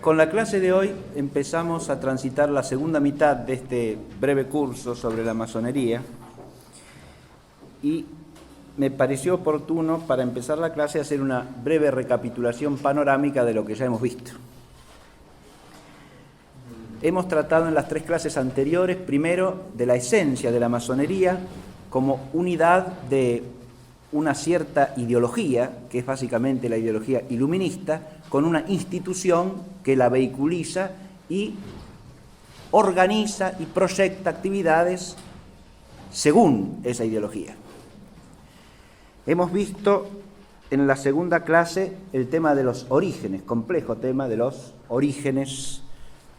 Con la clase de hoy empezamos a transitar la segunda mitad de este breve curso sobre la masonería y me pareció oportuno para empezar la clase hacer una breve recapitulación panorámica de lo que ya hemos visto. Hemos tratado en las tres clases anteriores, primero, de la esencia de la masonería como unidad de una cierta ideología, que es básicamente la ideología iluminista, con una institución que la vehiculiza y organiza y proyecta actividades según esa ideología. Hemos visto en la segunda clase el tema de los orígenes, complejo tema de los orígenes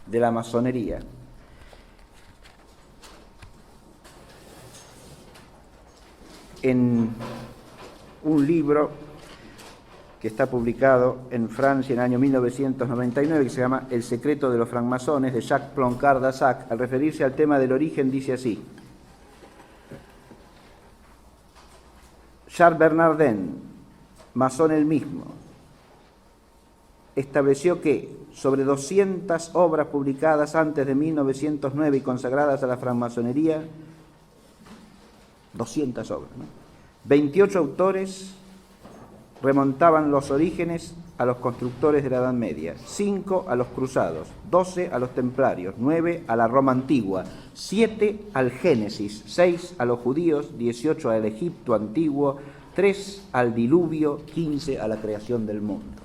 de la masonería. En un libro que está publicado en Francia en el año 1999, que se llama El secreto de los francmasones, de Jacques Ploncard d'Assac, al referirse al tema del origen, dice así: Charles Bernardin, masón él mismo, estableció que sobre 200 obras publicadas antes de 1909 y consagradas a la francmasonería, 200 obras, ¿no? 28 autores remontaban los orígenes a los constructores de la Edad Media, 5 a los cruzados, 12 a los templarios, 9 a la Roma antigua, 7 al Génesis, 6 a los judíos, 18 al Egipto antiguo, 3 al diluvio, 15 a la creación del mundo.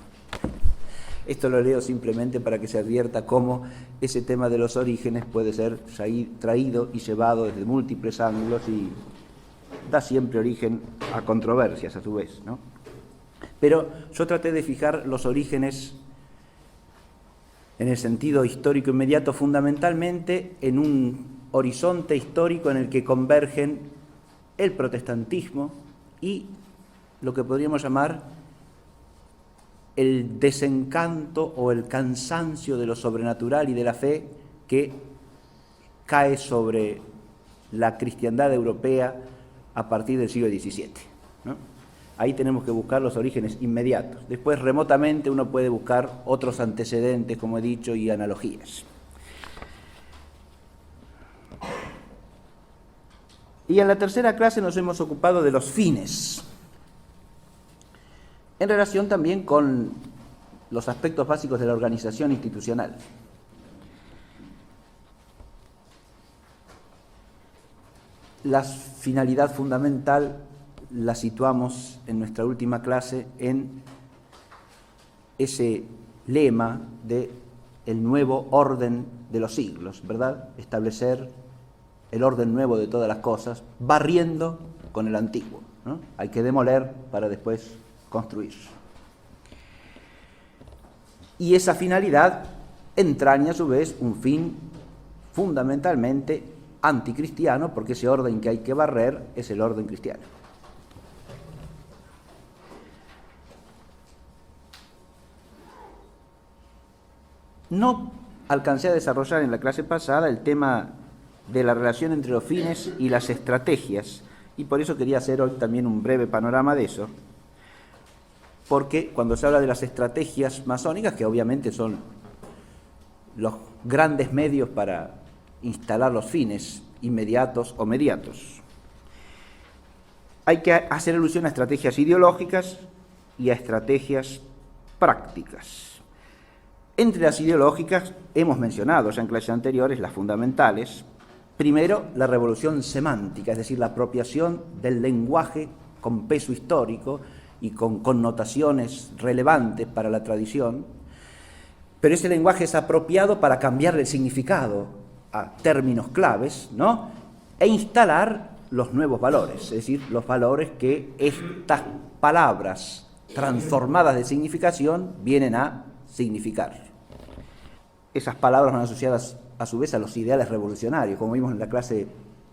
Esto lo leo simplemente para que se advierta cómo ese tema de los orígenes puede ser traído y llevado desde múltiples ángulos y da siempre origen a controversias a su vez, ¿no? Pero yo traté de fijar los orígenes en el sentido histórico inmediato, fundamentalmente en un horizonte histórico en el que convergen el protestantismo y lo que podríamos llamar el desencanto o el cansancio de lo sobrenatural y de la fe que cae sobre la cristiandad europea a partir del siglo XVII, ¿no? Ahí tenemos que buscar los orígenes inmediatos. Después, remotamente, uno puede buscar otros antecedentes, como he dicho, y analogías. Y en la tercera clase nos hemos ocupado de los fines, en relación también con los aspectos básicos de la organización institucional. La finalidad fundamental la situamos en nuestra última clase en ese lema de el nuevo orden de los siglos, ¿verdad? Establecer el orden nuevo de todas las cosas, barriendo con el antiguo, ¿no? Hay que demoler para después construir. Y esa finalidad entraña a su vez un fin fundamentalmente anticristiano, porque ese orden que hay que barrer es el orden cristiano. No alcancé a desarrollar en la clase pasada el tema de la relación entre los fines y las estrategias, y por eso quería hacer hoy también un breve panorama de eso, porque cuando se habla de las estrategias masónicas, que obviamente son los grandes medios para instalar los fines inmediatos o mediatos, hay que hacer alusión a estrategias ideológicas y a estrategias prácticas. Entre las ideológicas hemos mencionado ya en clases anteriores las fundamentales. Primero, la revolución semántica, es decir, la apropiación del lenguaje con peso histórico y con connotaciones relevantes para la tradición, pero ese lenguaje es apropiado para cambiarle el significado a términos claves, ¿no? E instalar los nuevos valores, es decir, los valores que estas palabras transformadas de significación vienen a significar. Esas palabras van asociadas a su vez a los ideales revolucionarios, como vimos en la clase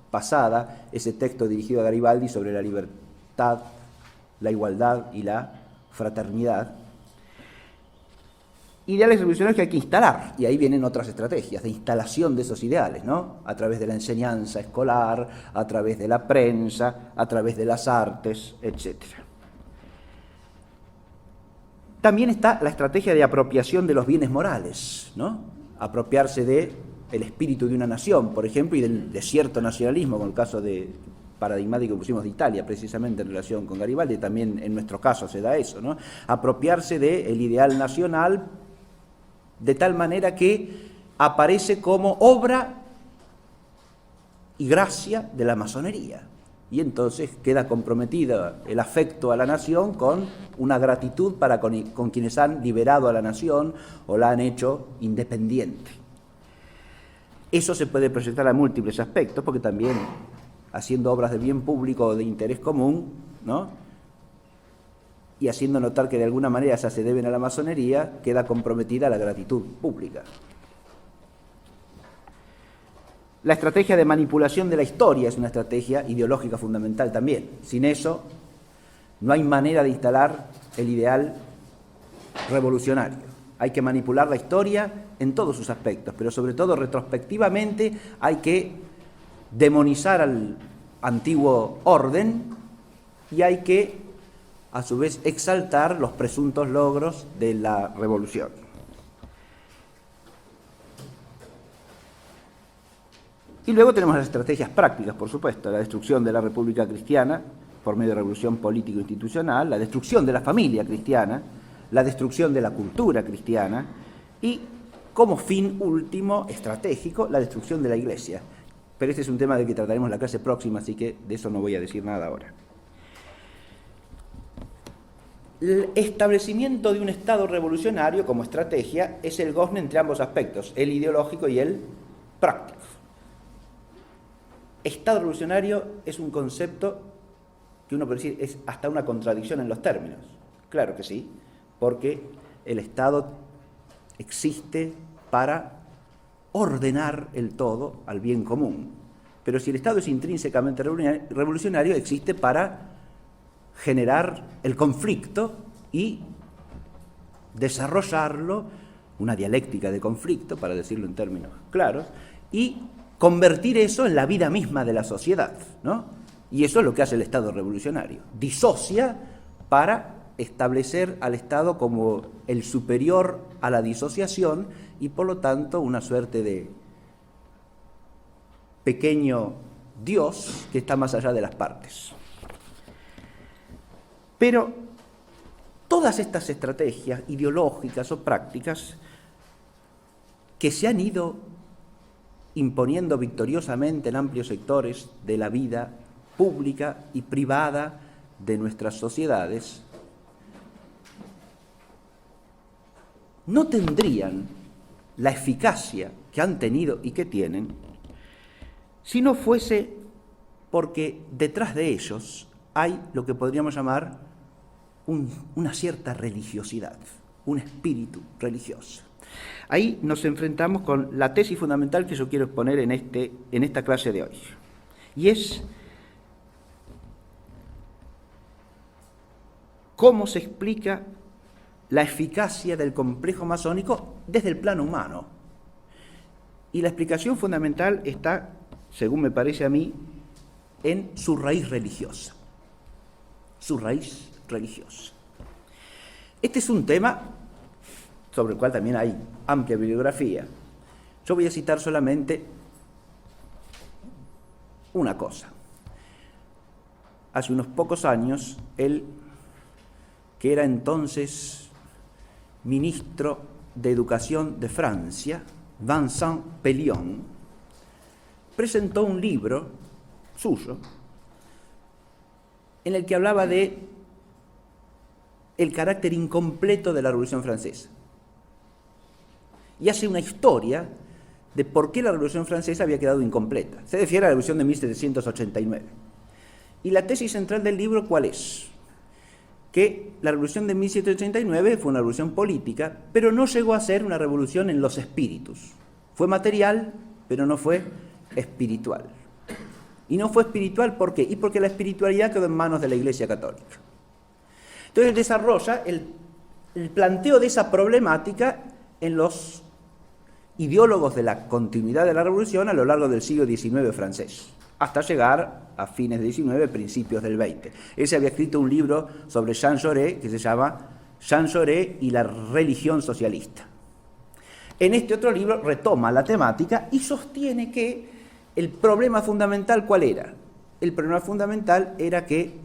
pasada, ese texto dirigido a Garibaldi sobre la libertad, la igualdad y la fraternidad. Ideales revolucionarios que hay que instalar, y ahí vienen otras estrategias de instalación de esos ideales, ¿no? A través de la enseñanza escolar, a través de la prensa, a través de las artes, etc. También está la estrategia de apropiación de los bienes morales, ¿no? Apropiarse del espíritu de una nación, por ejemplo, y del cierto nacionalismo, como el caso paradigmático que pusimos de Italia, precisamente en relación con Garibaldi, también en nuestro caso se da eso, ¿no? Apropiarse del ideal nacional de tal manera que aparece como obra y gracia de la masonería. Y entonces queda comprometido el afecto a la nación con una gratitud para con quienes han liberado a la nación o la han hecho independiente. Eso se puede proyectar a múltiples aspectos, porque también haciendo obras de bien público o de interés común, ¿no? Y haciendo notar que de alguna manera esas se deben a la masonería, queda comprometida la gratitud pública. La estrategia de manipulación de la historia es una estrategia ideológica fundamental también. Sin eso, no hay manera de instalar el ideal revolucionario. Hay que manipular la historia en todos sus aspectos, pero sobre todo retrospectivamente hay que demonizar al antiguo orden y hay que, a su vez, exaltar los presuntos logros de la revolución. Y luego tenemos las estrategias prácticas, por supuesto, la destrucción de la República Cristiana por medio de revolución político-institucional, la destrucción de la familia cristiana, la destrucción de la cultura cristiana y, como fin último, estratégico, la destrucción de la Iglesia. Pero este es un tema del que trataremos en la clase próxima, así que de eso no voy a decir nada ahora. El establecimiento de un Estado revolucionario como estrategia es el gozne entre ambos aspectos, el ideológico y el práctico. Estado revolucionario es un concepto que uno puede decir es hasta una contradicción en los términos. Claro que sí, porque el Estado existe para ordenar el todo al bien común. Pero si el Estado es intrínsecamente revolucionario, existe para generar el conflicto y desarrollarlo, una dialéctica de conflicto, para decirlo en términos claros, y convertir eso en la vida misma de la sociedad, ¿no? Y eso es lo que hace el Estado revolucionario. Disocia para establecer al Estado como el superior a la disociación y por lo tanto una suerte de pequeño Dios que está más allá de las partes. Pero todas estas estrategias ideológicas o prácticas que se han ido imponiendo victoriosamente en amplios sectores de la vida pública y privada de nuestras sociedades, no tendrían la eficacia que han tenido y que tienen si no fuese porque detrás de ellos hay lo que podríamos llamar una cierta religiosidad, un espíritu religioso. Ahí nos enfrentamos con la tesis fundamental que yo quiero exponer en esta clase de hoy. Y es cómo se explica la eficacia del complejo masónico desde el plano humano. Y la explicación fundamental está, según me parece a mí, en su raíz religiosa. Su raíz religiosa. Este es un tema sobre el cual también hay amplia bibliografía. Yo voy a citar solamente una cosa. Hace unos pocos años, él, que era entonces ministro de Educación de Francia, Vincent Peillon, presentó un libro suyo en el que hablaba de el carácter incompleto de la Revolución Francesa. Y hace una historia de por qué la Revolución Francesa había quedado incompleta. Se refiere a la Revolución de 1789. Y la tesis central del libro, ¿cuál es? Que la Revolución de 1789 fue una revolución política, pero no llegó a ser una revolución en los espíritus. Fue material, pero no fue espiritual. Y no fue espiritual, ¿por qué? Y porque la espiritualidad quedó en manos de la Iglesia Católica. Entonces él desarrolla el planteo de esa problemática en los ideólogos de la continuidad de la revolución a lo largo del siglo XIX francés, hasta llegar a fines del XIX, principios del XX. Él se había escrito un libro sobre Jean Jaurès que se llama Jean Jaurès y la religión socialista. En este otro libro retoma la temática y sostiene que el problema fundamental, ¿cuál era? El problema fundamental era que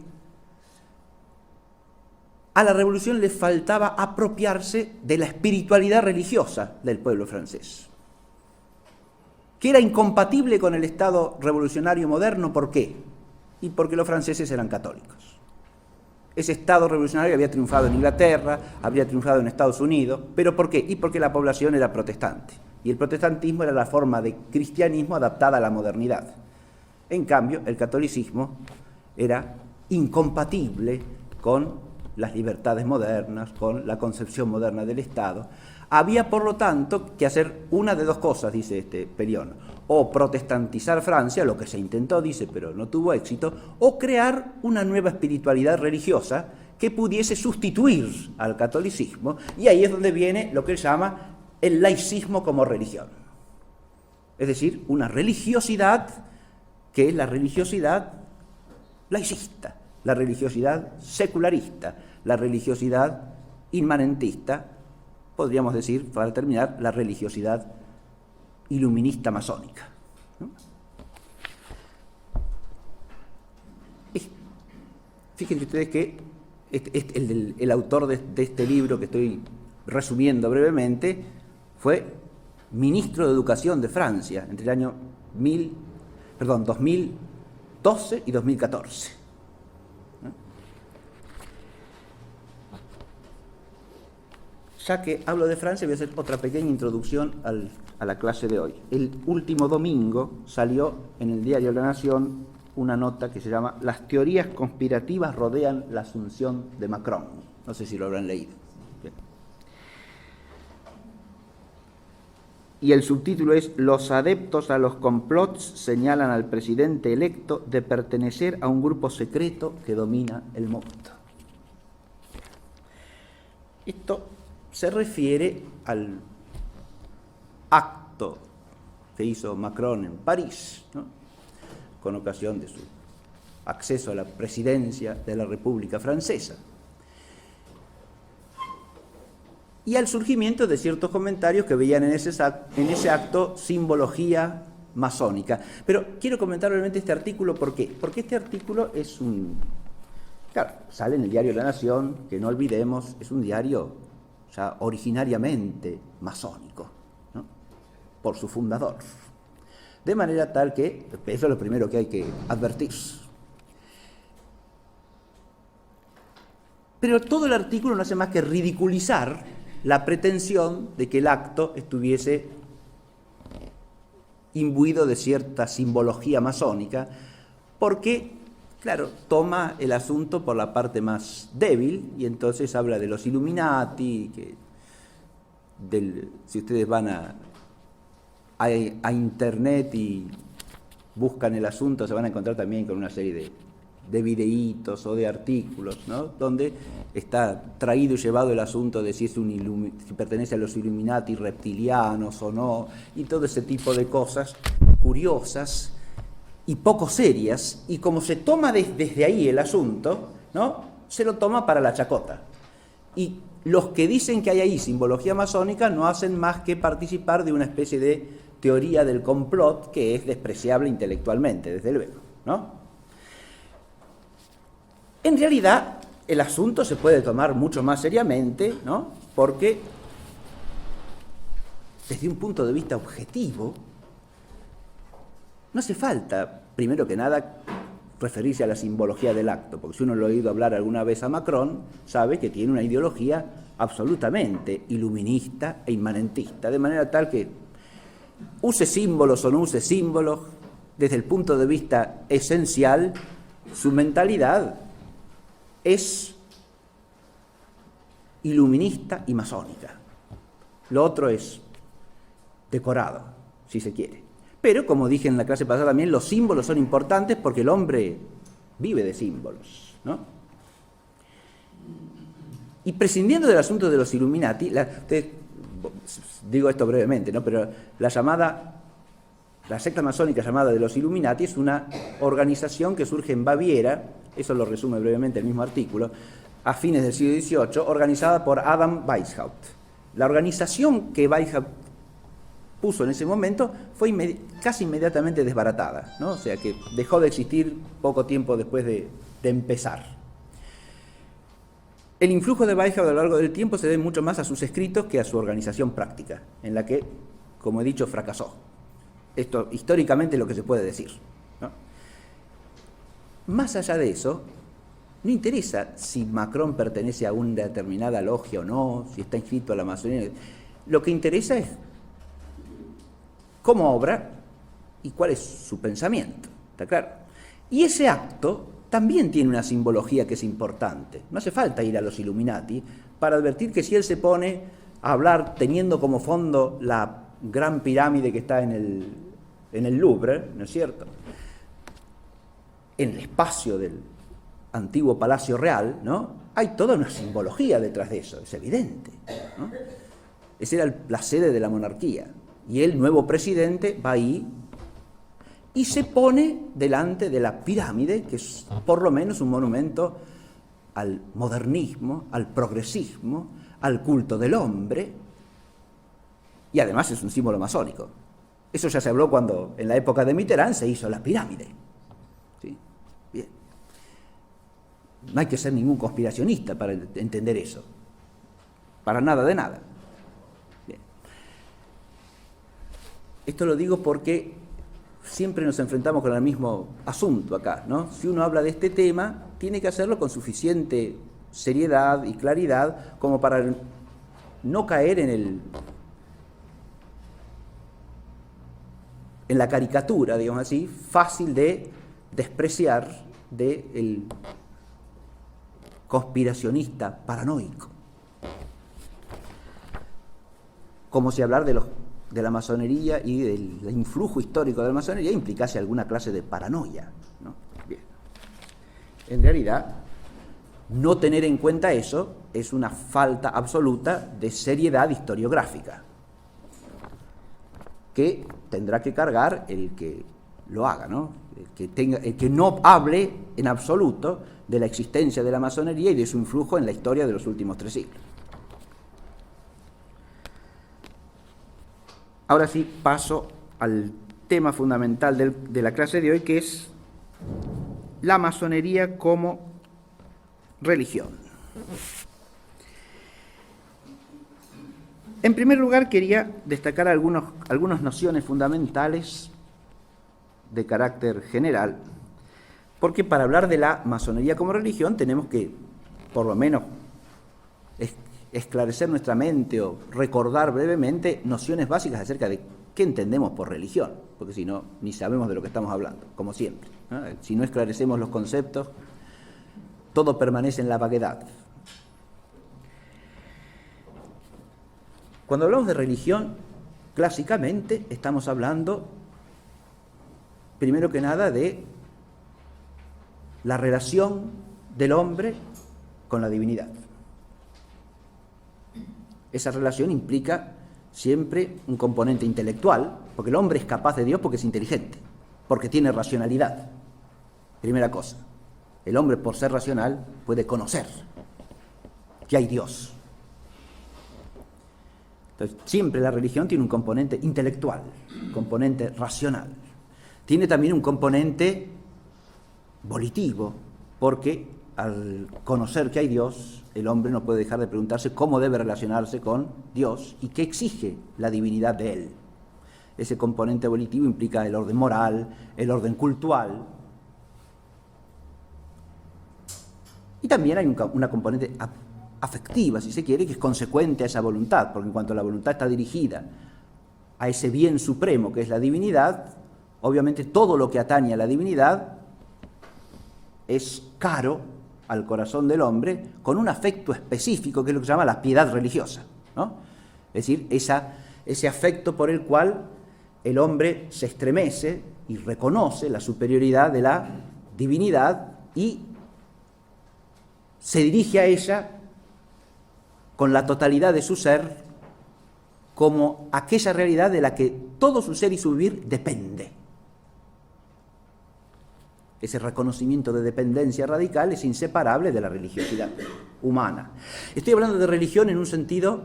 a la revolución le faltaba apropiarse de la espiritualidad religiosa del pueblo francés, que era incompatible con el Estado revolucionario moderno. ¿Por qué? Y porque los franceses eran católicos. Ese Estado revolucionario había triunfado en Inglaterra, había triunfado en Estados Unidos, ¿pero por qué? Y porque la población era protestante, y el protestantismo era la forma de cristianismo adaptada a la modernidad. En cambio, el catolicismo era incompatible con las libertades modernas, con la concepción moderna del Estado. Había, por lo tanto, que hacer una de dos cosas, dice Pellion: o protestantizar Francia, lo que se intentó, dice, pero no tuvo éxito, o crear una nueva espiritualidad religiosa que pudiese sustituir al catolicismo, y ahí es donde viene lo que él llama el laicismo como religión. Es decir, una religiosidad que es la religiosidad laicista, la religiosidad secularista, la religiosidad inmanentista, podríamos decir, para terminar, la religiosidad iluminista masónica, ¿no? Fíjense ustedes que el autor de este libro que estoy resumiendo brevemente fue ministro de Educación de Francia entre el año 2012 y 2014. Ya que hablo de Francia, voy a hacer otra pequeña introducción a la clase de hoy. El último domingo salió en el diario La Nación una nota que se llama "Las teorías conspirativas rodean la asunción de Macron". No sé si lo habrán leído. Bien. Y el subtítulo es: "Los adeptos a los complots señalan al presidente electo de pertenecer a un grupo secreto que domina el mundo". Esto se refiere al acto que hizo Macron en París, ¿no?, con ocasión de su acceso a la presidencia de la República Francesa, y al surgimiento de ciertos comentarios que veían en ese acto simbología masónica. Pero quiero comentar brevemente este artículo. ¿Por qué? Porque este artículo es claro, sale en el diario La Nación, que no olvidemos, es un diario ya originariamente masónico, ¿no?, por su fundador. De manera tal que, eso es lo primero que hay que advertir. Pero todo el artículo no hace más que ridiculizar la pretensión de que el acto estuviese imbuido de cierta simbología masónica, porque, claro, toma el asunto por la parte más débil, y entonces habla de los Illuminati, si ustedes van a internet y buscan el asunto, se van a encontrar también con una serie de videitos o de artículos, ¿no?, donde está traído y llevado el asunto de si pertenece a los Illuminati reptilianos o no, y todo ese tipo de cosas curiosas y poco serias, y como se toma desde ahí el asunto, ¿no?, se lo toma para la chacota. Y los que dicen que hay ahí simbología masónica no hacen más que participar de una especie de teoría del complot que es despreciable intelectualmente, desde luego, ¿no? En realidad, el asunto se puede tomar mucho más seriamente, ¿no?, porque desde un punto de vista objetivo no hace falta, primero que nada, referirse a la simbología del acto, porque si uno lo ha oído hablar alguna vez a Macron, sabe que tiene una ideología absolutamente iluminista e inmanentista, de manera tal que use símbolos o no use símbolos, desde el punto de vista esencial, su mentalidad es iluminista y masónica. Lo otro es decorado, si se quiere. Pero, como dije en la clase pasada también, los símbolos son importantes porque el hombre vive de símbolos, ¿no? Y prescindiendo del asunto de los Illuminati, digo esto brevemente, ¿no?, pero la secta masónica llamada de los Illuminati es una organización que surge en Baviera, eso lo resume brevemente el mismo artículo, a fines del siglo XVIII, organizada por Adam Weishaupt. La organización que Weishaupt puso en ese momento fue casi inmediatamente desbaratada, ¿no? O sea que dejó de existir poco tiempo después de empezar. El influjo de Weishaupt a lo largo del tiempo se debe mucho más a sus escritos que a su organización práctica, en la que, como he dicho, fracasó. Esto históricamente es lo que se puede decir, ¿no? Más allá de eso, no interesa si Macron pertenece a una determinada logia o no, si está inscrito a la masonería. Lo que interesa es cómo obra y cuál es su pensamiento, ¿está claro? Y ese acto también tiene una simbología que es importante. No hace falta ir a los Illuminati para advertir que si él se pone a hablar teniendo como fondo la gran pirámide que está en el Louvre, ¿no es cierto?, en el espacio del antiguo Palacio Real, ¿no?, hay toda una simbología detrás de eso, es evidente, ¿no? Esa era la sede de la monarquía, y el nuevo presidente va ahí y se pone delante de la pirámide, que es por lo menos un monumento al modernismo, al progresismo, al culto del hombre, y además es un símbolo masónico. Eso ya se habló cuando en la época de Mitterrand se hizo la pirámide. ¿Sí? Bien. No hay que ser ningún conspiracionista para entender eso. Para nada de nada. Bien. Esto lo digo porque siempre nos enfrentamos con el mismo asunto acá, ¿no? Si uno habla de este tema, tiene que hacerlo con suficiente seriedad y claridad como para no caer en la caricatura, digamos así, fácil de despreciar del conspiracionista paranoico. Como si hablar de la masonería y del influjo histórico de la masonería implicase alguna clase de paranoia, ¿no? Bien. En realidad, no tener en cuenta eso es una falta absoluta de seriedad historiográfica, que tendrá que cargar el que lo haga, ¿no? El que no hable en absoluto de la existencia de la masonería y de su influjo en la historia de los últimos 3 siglos. Ahora sí paso al tema fundamental de la clase de hoy, que es la masonería como religión. En primer lugar, quería destacar algunas nociones fundamentales de carácter general, porque para hablar de la masonería como religión tenemos que, por lo menos, esclarecer nuestra mente o recordar brevemente nociones básicas acerca de qué entendemos por religión, porque si no, ni sabemos de lo que estamos hablando, como siempre, ¿no? Si no esclarecemos los conceptos, todo permanece en la vaguedad. Cuando hablamos de religión, clásicamente estamos hablando, primero que nada, de la relación del hombre con la divinidad. Esa relación implica siempre un componente intelectual, porque el hombre es capaz de Dios porque es inteligente, porque tiene racionalidad. Primera cosa, el hombre, por ser racional, puede conocer que hay Dios. Entonces, siempre la religión tiene un componente intelectual, un componente racional. Tiene también un componente volitivo, porque al conocer que hay Dios, el hombre no puede dejar de preguntarse cómo debe relacionarse con Dios y qué exige la divinidad de él. Ese componente volitivo implica el orden moral, el orden cultural. Y también hay una componente afectiva, si se quiere, que es consecuente a esa voluntad, porque en cuanto la voluntad está dirigida a ese bien supremo que es la divinidad, obviamente todo lo que atañe a la divinidad es caro al corazón del hombre con un afecto específico, que es lo que se llama la piedad religiosa, ¿no? Es decir, ese afecto por el cual el hombre se estremece y reconoce la superioridad de la divinidad y se dirige a ella con la totalidad de su ser como aquella realidad de la que todo su ser y su vivir depende. Ese reconocimiento de dependencia radical es inseparable de la religiosidad humana. Estoy hablando de religión en un sentido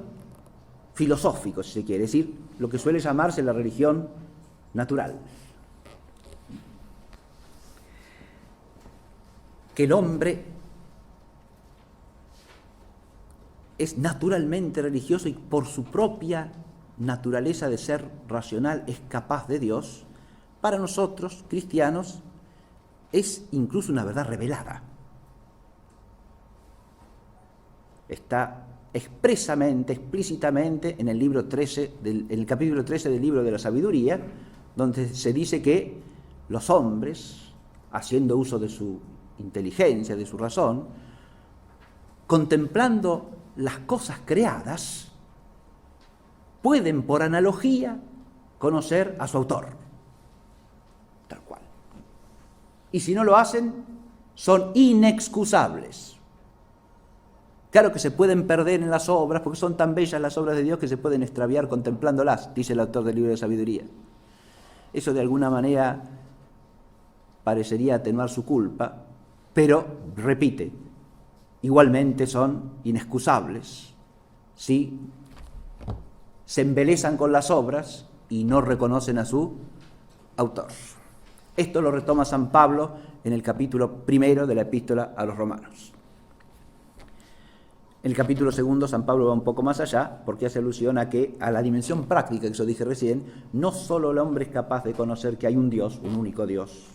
filosófico, si se quiere, es decir, lo que suele llamarse la religión natural. Que el hombre es naturalmente religioso y por su propia naturaleza de ser racional es capaz de Dios, para nosotros, cristianos, es incluso una verdad revelada. Está expresamente, explícitamente en el libro 13, en el capítulo 13 del libro de la sabiduría, donde se dice que los hombres, haciendo uso de su inteligencia, de su razón, contemplando las cosas creadas, pueden por analogía conocer a su autor, tal cual. Y si no lo hacen, son inexcusables. Claro que se pueden perder en las obras, porque son tan bellas las obras de Dios que se pueden extraviar contemplándolas, dice el autor del libro de sabiduría. Eso de alguna manera parecería atenuar su culpa, pero, repite, igualmente son inexcusables si se embelezan con las obras y no reconocen a su autor. Esto lo retoma San Pablo en el capítulo 1 de la Epístola a los Romanos. En el capítulo 2 San Pablo va un poco más allá porque hace alusión a la dimensión práctica que yo dije recién. No solo el hombre es capaz de conocer que hay un Dios, un único Dios,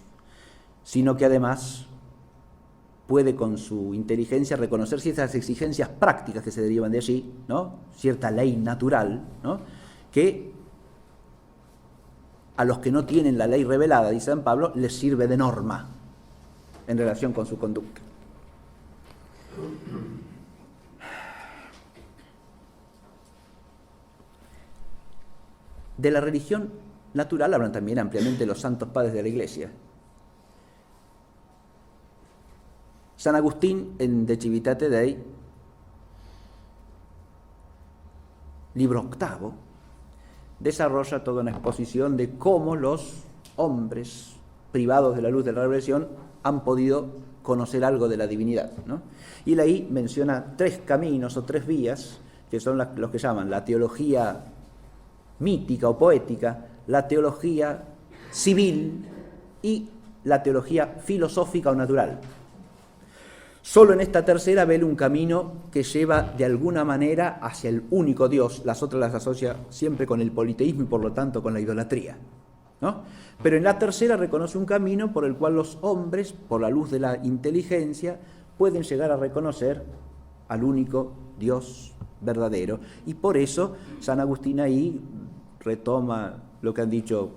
sino que además puede con su inteligencia reconocer ciertas exigencias prácticas que se derivan de allí, ¿no? Cierta ley natural, ¿no? Que a los que no tienen la ley revelada, dice San Pablo, les sirve de norma en relación con su conducta. De la religión natural hablan también ampliamente los santos padres de la Iglesia. San Agustín, en De Civitate Dei, libro 8, desarrolla toda una exposición de cómo los hombres privados de la luz de la revelación han podido conocer algo de la divinidad, ¿no? Y él ahí menciona 3 caminos o 3 vías, que son los que llaman la teología mítica o poética, la teología civil y la teología filosófica o natural. Solo en esta tercera ve un camino que lleva de alguna manera hacia el único Dios. Las otras las asocia siempre con el politeísmo y por lo tanto con la idolatría, ¿no? Pero en la tercera reconoce un camino por el cual los hombres, por la luz de la inteligencia, pueden llegar a reconocer al único Dios verdadero. Y por eso San Agustín ahí retoma lo que han dicho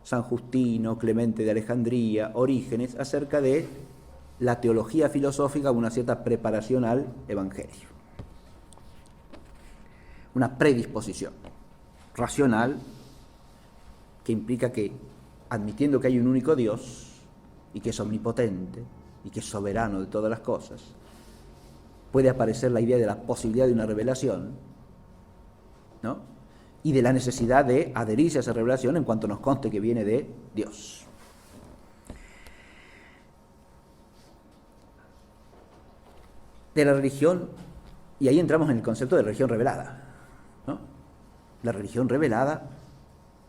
San Justino, Clemente de Alejandría, Orígenes, acerca de la teología filosófica, una cierta preparación al Evangelio. Una predisposición racional que implica que, admitiendo que hay un único Dios y que es omnipotente y que es soberano de todas las cosas, puede aparecer la idea de la posibilidad de una revelación, ¿no? Y de la necesidad de adherirse a esa revelación en cuanto nos conste que viene de Dios. De la religión, y ahí entramos en el concepto de religión revelada, ¿no? La religión revelada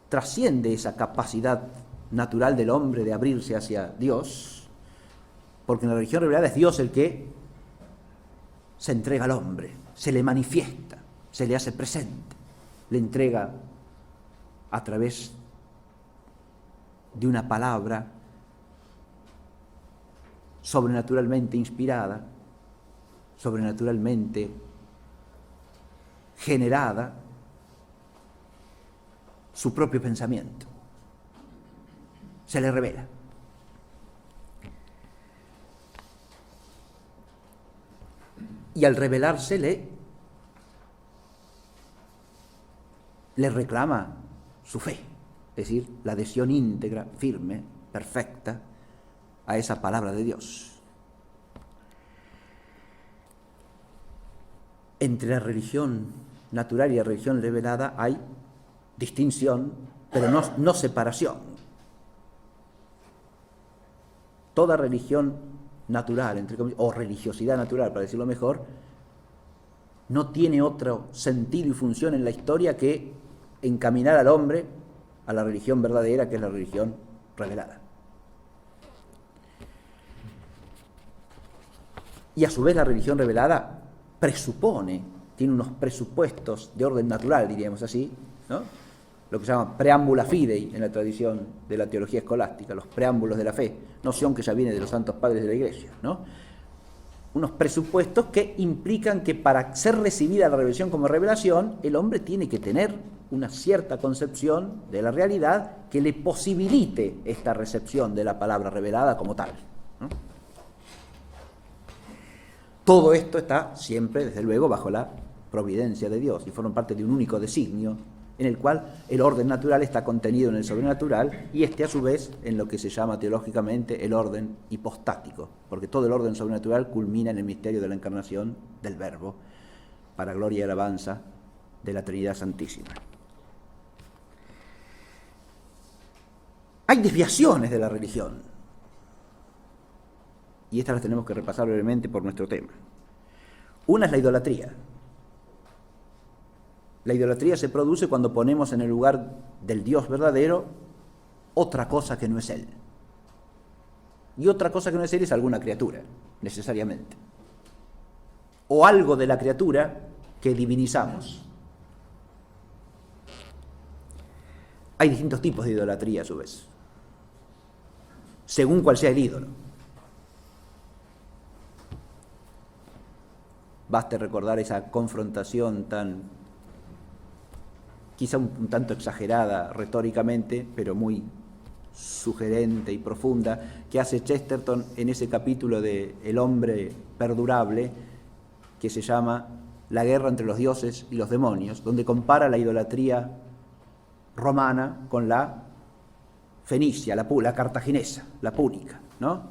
trasciende esa capacidad natural del hombre de abrirse hacia Dios, porque en la religión revelada es Dios el que se entrega al hombre, se le manifiesta, se le hace presente, le entrega a través de una palabra sobrenaturalmente inspirada, sobrenaturalmente generada, su propio pensamiento. Se le revela. Y al revelársele, le reclama su fe, es decir, la adhesión íntegra, firme, perfecta a esa palabra de Dios. Entre la religión natural y la religión revelada hay distinción, pero no separación. toda religión natural, entre comillas, o religiosidad natural, para decirlo mejor, no tiene otro sentido y función en la historia que encaminar al hombre a la religión verdadera, que es la religión revelada. Y a su vez la religión revelada tiene unos presupuestos de orden natural, diríamos así, ¿no? Lo que se llama preámbula fidei en la tradición de la teología escolástica, los preámbulos de la fe, noción que ya viene de los santos padres de la Iglesia, ¿no? Unos presupuestos que implican que para ser recibida la revelación como revelación, el hombre tiene que tener una cierta concepción de la realidad que le posibilite esta recepción de la palabra revelada como tal, ¿no? Todo esto está siempre, desde luego, bajo la providencia de Dios y forma parte de un único designio en el cual el orden natural está contenido en el sobrenatural y a su vez en lo que se llama teológicamente el orden hipostático, porque todo el orden sobrenatural culmina en el misterio de la encarnación del Verbo, para gloria y alabanza de la Trinidad Santísima. Hay desviaciones de la religión, y estas las tenemos que repasar brevemente por nuestro tema. Una es la idolatría. La idolatría se produce cuando ponemos en el lugar del Dios verdadero otra cosa que no es Él. Y otra cosa que no es Él es alguna criatura, necesariamente. O algo de la criatura que divinizamos. Hay distintos tipos de idolatría a su vez, según cuál sea el ídolo. Baste recordar esa confrontación quizá un tanto exagerada retóricamente, pero muy sugerente y profunda, que hace Chesterton en ese capítulo de El hombre perdurable, que se llama La guerra entre los dioses y los demonios, donde compara la idolatría romana con la fenicia, la cartaginesa, la púnica, ¿no?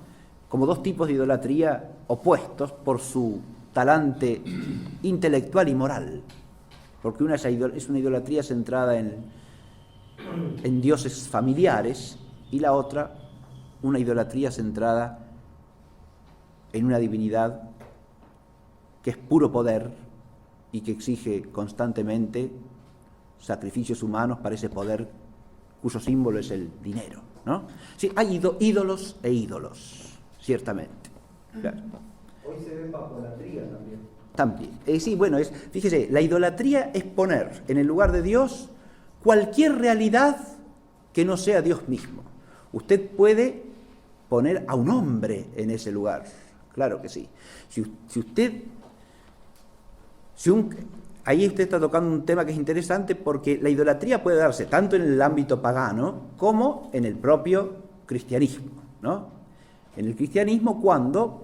Como dos tipos de idolatría opuestos por su talante intelectual y moral, porque una es una idolatría centrada en dioses familiares y la otra una idolatría centrada en una divinidad que es puro poder y que exige constantemente sacrificios humanos para ese poder cuyo símbolo es el dinero, ¿no? Sí, hay ídolos e ídolos, ciertamente. Claro. Hoy se ve papolatría también. Sí, bueno, fíjese, la idolatría es poner en el lugar de Dios cualquier realidad que no sea Dios mismo. Usted puede poner a un hombre en ese lugar, claro que sí. Ahí usted está tocando un tema que es interesante, porque la idolatría puede darse tanto en el ámbito pagano como en el propio cristianismo, ¿no? En el cristianismo, cuando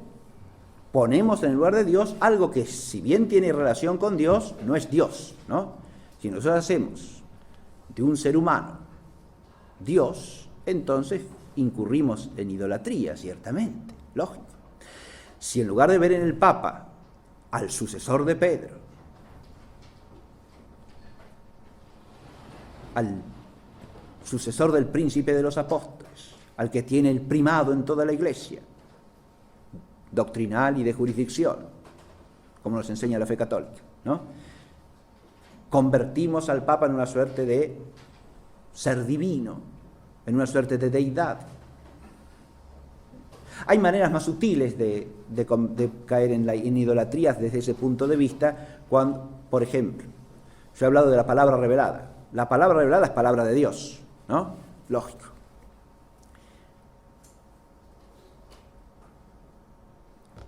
ponemos en el lugar de Dios algo que, si bien tiene relación con Dios, no es Dios, ¿no? Si nosotros hacemos de un ser humano Dios, entonces incurrimos en idolatría, ciertamente, lógico. Si en lugar de ver en el Papa al sucesor de Pedro, al sucesor del príncipe de los apóstoles, al que tiene el primado en toda la Iglesia, doctrinal y de jurisdicción, como nos enseña la fe católica, ¿no? Convertimos al Papa en una suerte de ser divino, en una suerte de deidad. Hay maneras más sutiles de caer en idolatrías desde ese punto de vista, cuando, por ejemplo, yo he hablado de la palabra revelada. La palabra revelada es palabra de Dios, ¿no? Lógico.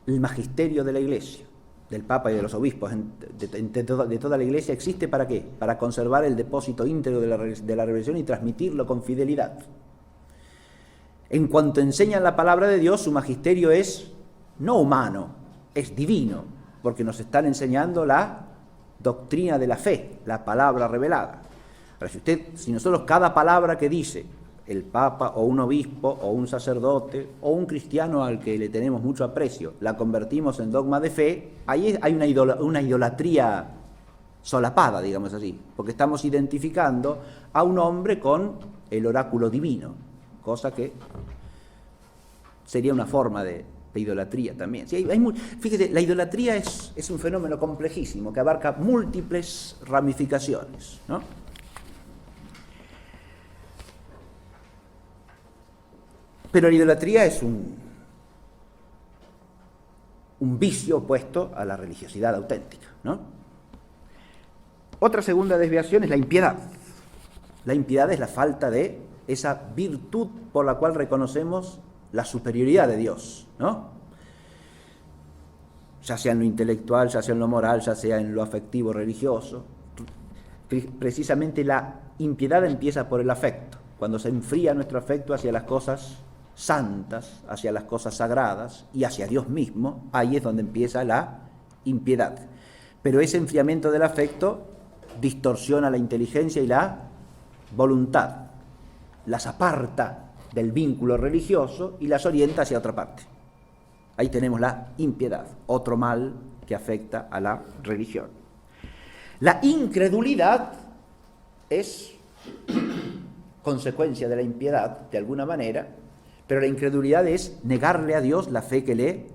El magisterio de la Iglesia, del Papa y de los obispos, de toda la Iglesia, existe ¿para qué? Para conservar el depósito íntegro de la revelación y transmitirlo con fidelidad. En cuanto enseñan la palabra de Dios, su magisterio es no humano, es divino, porque nos están enseñando la doctrina de la fe, la palabra revelada. Ahora, si nosotros cada palabra que dice el Papa o un obispo o un sacerdote o un cristiano al que le tenemos mucho aprecio, la convertimos en dogma de fe, ahí hay una idolatría solapada, digamos así, porque estamos identificando a un hombre con el oráculo divino, cosa que sería una forma de idolatría también. Sí, fíjate, la idolatría es un fenómeno complejísimo que abarca múltiples ramificaciones, ¿no? Pero la idolatría es un vicio opuesto a la religiosidad auténtica, ¿no? Otra segunda desviación es la impiedad. La impiedad es la falta de esa virtud por la cual reconocemos la superioridad de Dios, ¿no? Ya sea en lo intelectual, ya sea en lo moral, ya sea en lo afectivo religioso. Precisamente la impiedad empieza por el afecto. Cuando se enfría nuestro afecto hacia las cosas santas, hacia las cosas sagradas y hacia Dios mismo, ahí es donde empieza la impiedad. Pero ese enfriamiento del afecto distorsiona la inteligencia y la voluntad, las aparta del vínculo religioso y las orienta hacia otra parte. Ahí tenemos la impiedad, otro mal que afecta a la religión. La incredulidad es consecuencia de la impiedad, de alguna manera, pero la incredulidad es negarle a Dios la fe que le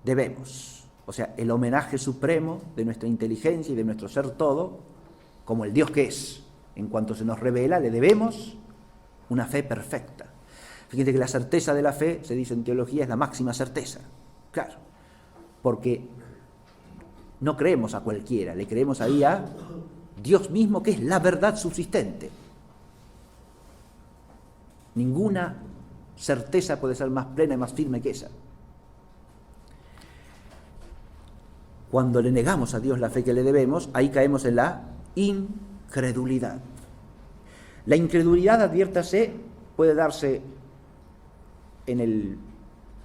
debemos. O sea, el homenaje supremo de nuestra inteligencia y de nuestro ser todo, como el Dios que es. En cuanto se nos revela, le debemos una fe perfecta. Fíjense que la certeza de la fe, se dice en teología, es la máxima certeza. Claro, porque no creemos a cualquiera, le creemos ahí a Dios mismo, que es la verdad subsistente. Ninguna certeza puede ser más plena y más firme que esa. Cuando le negamos a Dios la fe que le debemos, ahí caemos en la incredulidad. La incredulidad, adviértase, puede darse en el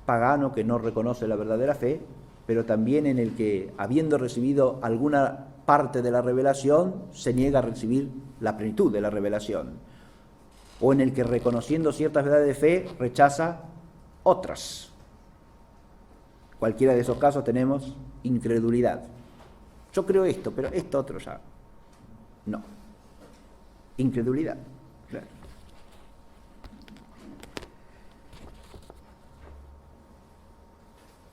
pagano que no reconoce la verdadera fe, pero también en el que, habiendo recibido alguna parte de la revelación, se niega a recibir la plenitud de la revelación, o en el que, reconociendo ciertas verdades de fe, rechaza otras. Cualquiera de esos casos tenemos incredulidad. Yo creo esto, pero esto otro ya no. Incredulidad, claro.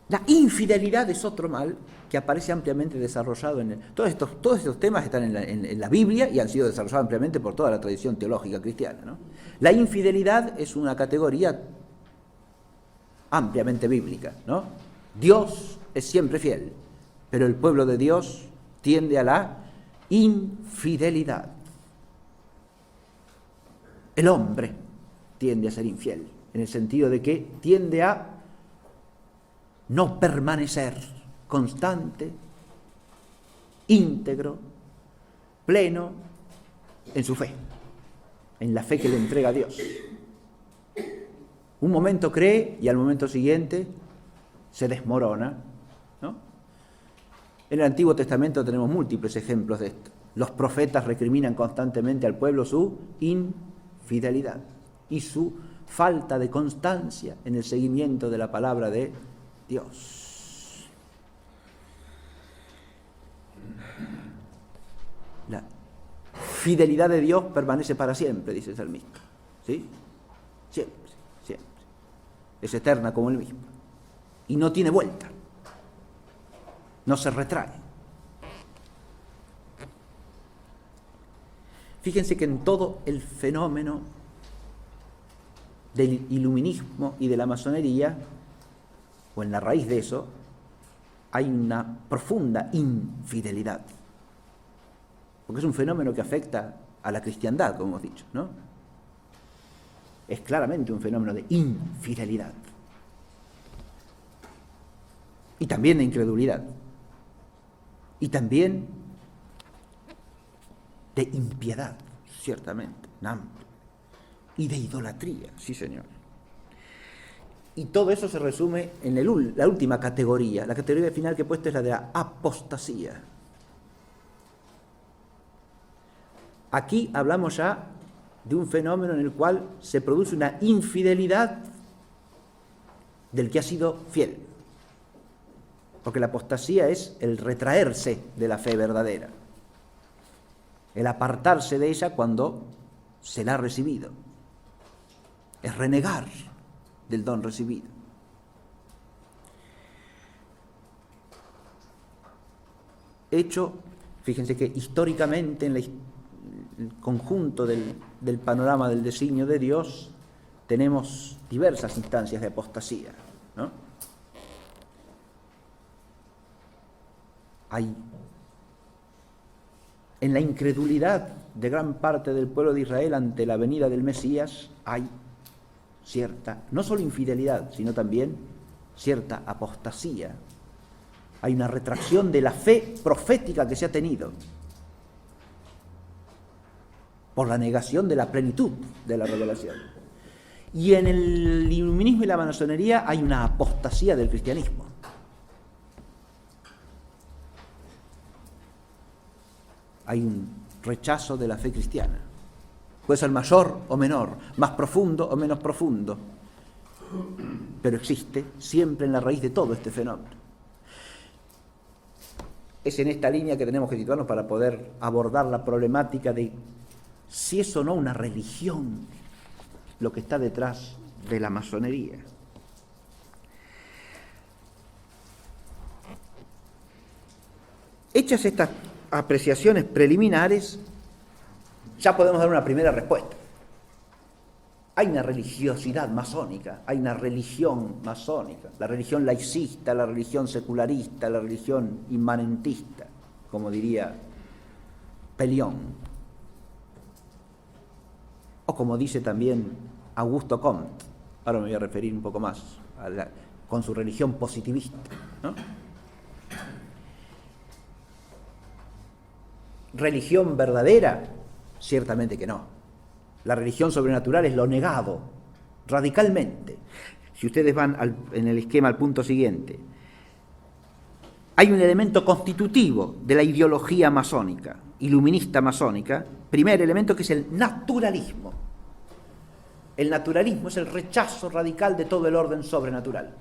La infidelidad es otro mal que aparece ampliamente desarrollado en todos estos temas están en la Biblia y han sido desarrollados ampliamente por toda la tradición teológica cristiana, ¿no? La infidelidad es una categoría ampliamente bíblica, ¿no? Dios es siempre fiel, pero el pueblo de Dios tiende a la infidelidad. El hombre tiende a ser infiel, en el sentido de que tiende a no permanecer constante, íntegro, pleno en su fe, en la fe que le entrega a Dios. Un momento cree y al momento siguiente se desmorona, ¿no? En el Antiguo Testamento tenemos múltiples ejemplos de esto. Los profetas recriminan constantemente al pueblo su infidelidad y su falta de constancia en el seguimiento de la palabra de Dios. La fidelidad de Dios permanece para siempre, dice el salmista. ¿Sí? Siempre, siempre. Es eterna como el mismo. Y no tiene vuelta. No se retrae. Fíjense que en todo el fenómeno del iluminismo y de la masonería, o en la raíz de eso, hay una profunda infidelidad. Porque es un fenómeno que afecta a la cristiandad, como hemos dicho, ¿no? Es claramente un fenómeno de infidelidad. Y también de incredulidad. Y también de impiedad, ciertamente, y de idolatría, sí señor. Y todo eso se resume en la última categoría. La categoría final que he puesto es la de la apostasía. Aquí hablamos ya de un fenómeno en el cual se produce una infidelidad del que ha sido fiel. Porque la apostasía es el retraerse de la fe verdadera, el apartarse de ella cuando se la ha recibido, es renegar del don recibido. hecho, fíjense que históricamente en el conjunto del panorama del designio de Dios tenemos diversas instancias de apostasía, ¿no? Hay en la incredulidad de gran parte del pueblo de Israel ante la venida del Mesías, hay cierta, no solo infidelidad, sino también cierta apostasía. Hay una retracción de la fe profética que se ha tenido por la negación de la plenitud de la revelación. Y en el iluminismo y la masonería hay una apostasía del cristianismo. Hay un rechazo de la fe cristiana. Puede ser mayor o menor, más profundo o menos profundo, pero existe siempre en la raíz de todo este fenómeno. Es en esta línea que tenemos que situarnos para poder abordar la problemática de si es o no una religión lo que está detrás de la masonería. Hechas estas apreciaciones preliminares, ya podemos dar una primera respuesta. Hay una religiosidad masónica, hay una religión masónica, la religión laicista, la religión secularista, la religión inmanentista, como diría Pelión. O como dice también Augusto Comte, ahora me voy a referir un poco más, con su religión positivista, ¿no? ¿Religión verdadera? Ciertamente que no. La religión sobrenatural es lo negado, radicalmente. Si ustedes van en el esquema al punto siguiente, hay un elemento constitutivo de la ideología masónica, iluminista masónica, primer elemento, que es el naturalismo. El naturalismo es el rechazo radical de todo el orden sobrenatural,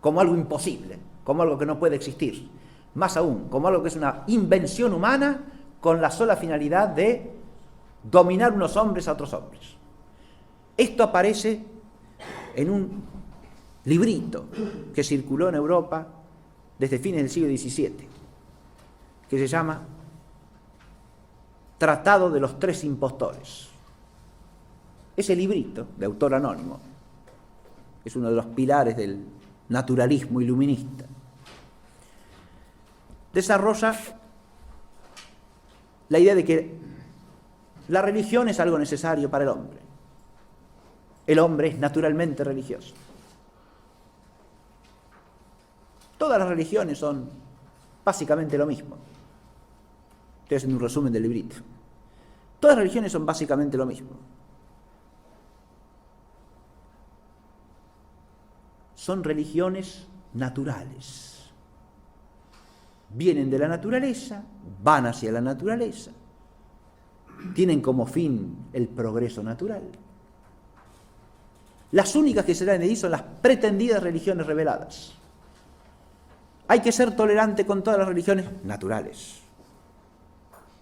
como algo imposible, como algo que no puede existir. Más aún, como algo que es una invención humana con la sola finalidad de dominar unos hombres a otros hombres. Esto aparece en un librito que circuló en Europa desde fines del siglo XVII, que se llama Tratado de los Tres Impostores. Ese librito, de autor anónimo, es uno de los pilares del naturalismo iluminista. Desarrolla la idea de que la religión es algo necesario para el hombre. El hombre es naturalmente religioso. Todas las religiones son básicamente lo mismo. Estoy haciendo un resumen del librito. Todas las religiones son básicamente lo mismo. Son religiones naturales. Vienen de la naturaleza, van hacia la naturaleza, tienen como fin el progreso natural. Las únicas que se dan de ahí son las pretendidas religiones reveladas. Hay que ser tolerante con todas las religiones naturales,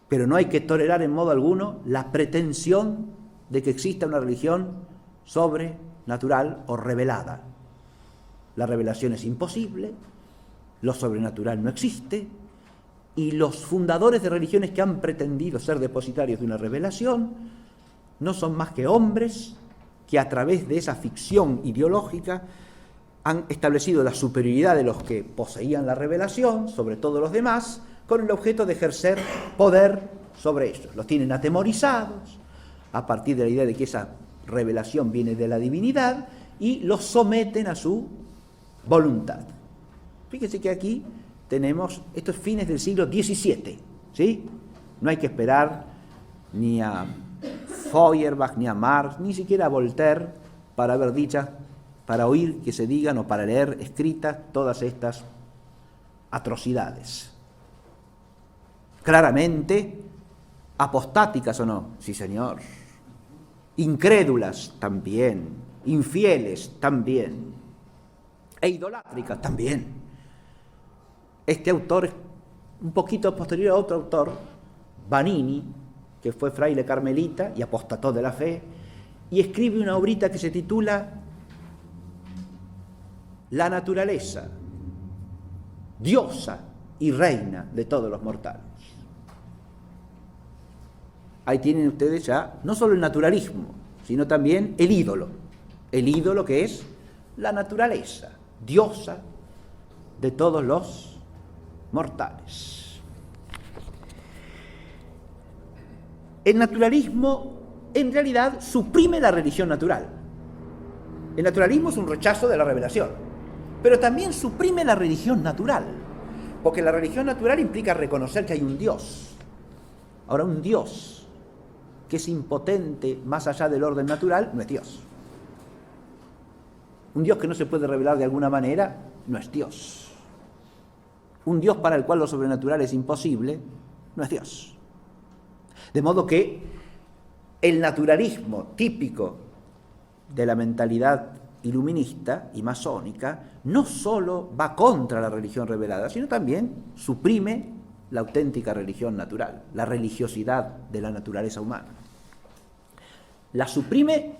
pero no hay que tolerar en modo alguno la pretensión de que exista una religión sobrenatural o revelada. La revelación es imposible, lo sobrenatural no existe, y los fundadores de religiones que han pretendido ser depositarios de una revelación no son más que hombres que a través de esa ficción ideológica han establecido la superioridad de los que poseían la revelación sobre todos los demás, con el objeto de ejercer poder sobre ellos. Los tienen atemorizados a partir de la idea de que esa revelación viene de la divinidad y los someten a su voluntad. Fíjense que aquí tenemos estos fines del siglo XVII, ¿sí? No hay que esperar ni a Feuerbach, ni a Marx, ni siquiera a Voltaire para ver dichas, para oír que se digan o para leer escritas todas estas atrocidades. Claramente, apostáticas o no, sí señor. Incrédulas también, infieles también, e idolátricas también. Este autor es un poquito posterior a otro autor, Vanini, que fue fraile carmelita y apostató de la fe, y escribe una obrita que se titula La naturaleza, diosa y reina de todos los mortales. Ahí tienen ustedes ya no solo el naturalismo, sino también el ídolo que es la naturaleza, diosa de todos los mortales. El naturalismo en realidad suprime la religión natural. El naturalismo es un rechazo de la revelación, pero también suprime la religión natural, porque la religión natural implica reconocer que hay un Dios. Ahora, un Dios que es impotente más allá del orden natural no es Dios. Un Dios que no se puede revelar de alguna manera no es Dios. Un Dios para el cual lo sobrenatural es imposible no es Dios. De modo que el naturalismo típico de la mentalidad iluminista y masónica no solo va contra la religión revelada, sino también suprime la auténtica religión natural, la religiosidad de la naturaleza humana. La suprime,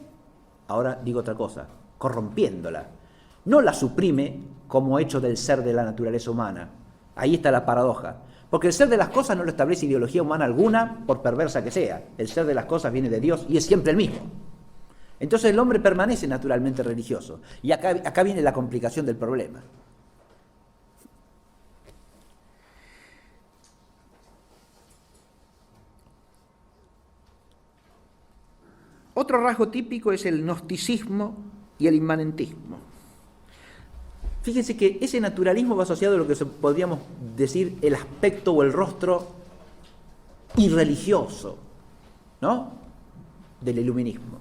ahora digo otra cosa, corrompiéndola. No la suprime como hecho del ser de la naturaleza humana. Ahí está la paradoja. Porque el ser de las cosas no lo establece ideología humana alguna, por perversa que sea. El ser de las cosas viene de Dios y es siempre el mismo. Entonces el hombre permanece naturalmente religioso. Y acá viene la complicación del problema. Otro rasgo típico es el gnosticismo y el inmanentismo. Fíjense que ese naturalismo va asociado a lo que podríamos decir el aspecto o el rostro irreligioso, ¿no?, del iluminismo.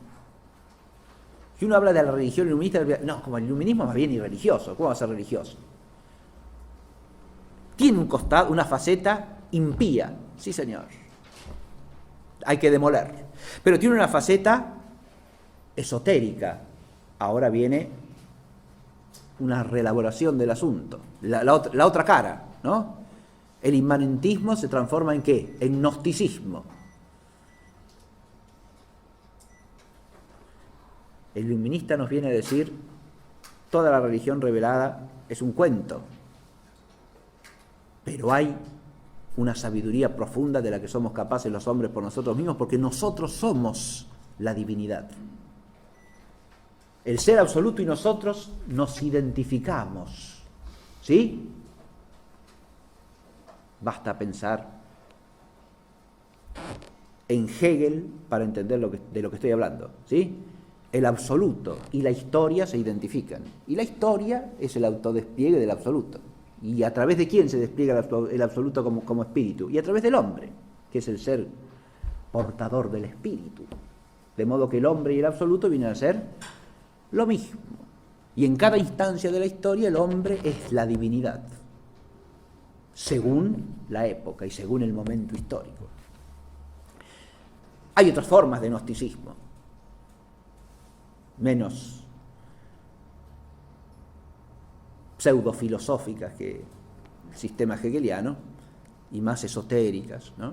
Si uno habla de la religión iluminista, no, como el iluminismo es más bien irreligioso. ¿Cómo va a ser religioso? Tiene un costado, una faceta impía, sí señor, hay que demoler. Pero tiene una faceta esotérica. Ahora viene una reelaboración del asunto, la otra cara, ¿no? El inmanentismo se transforma ¿en qué? En gnosticismo. El iluminista nos viene a decir, toda la religión revelada es un cuento, pero hay una sabiduría profunda de la que somos capaces los hombres por nosotros mismos, porque nosotros somos la divinidad. El ser absoluto y nosotros nos identificamos, ¿sí? Basta pensar en Hegel para entender de lo que estoy hablando, ¿sí? El absoluto y la historia se identifican, y la historia es el autodespliegue del absoluto. ¿Y a través de quién se despliega el absoluto como espíritu? Y a través del hombre, que es el ser portador del espíritu. De modo que el hombre y el absoluto vienen a ser lo mismo. Y en cada instancia de la historia el hombre es la divinidad, según la época y según el momento histórico. Hay otras formas de gnosticismo, menos pseudofilosóficas que el sistema hegeliano y más esotéricas, ¿no?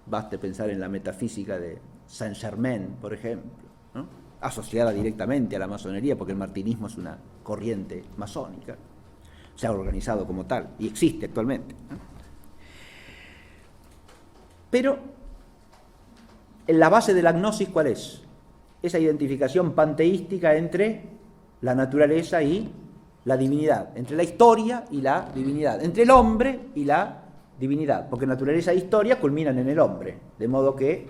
Baste pensar en la metafísica de Saint-Germain, por ejemplo, ¿no?, asociada directamente a la masonería, porque el martinismo es una corriente masónica, se ha organizado como tal y existe actualmente, ¿no? Pero en la base de la gnosis, ¿cuál es? Esa identificación panteística entre la naturaleza y la divinidad, entre la historia y la divinidad, entre el hombre y la divinidad, porque naturaleza e historia culminan en el hombre, de modo que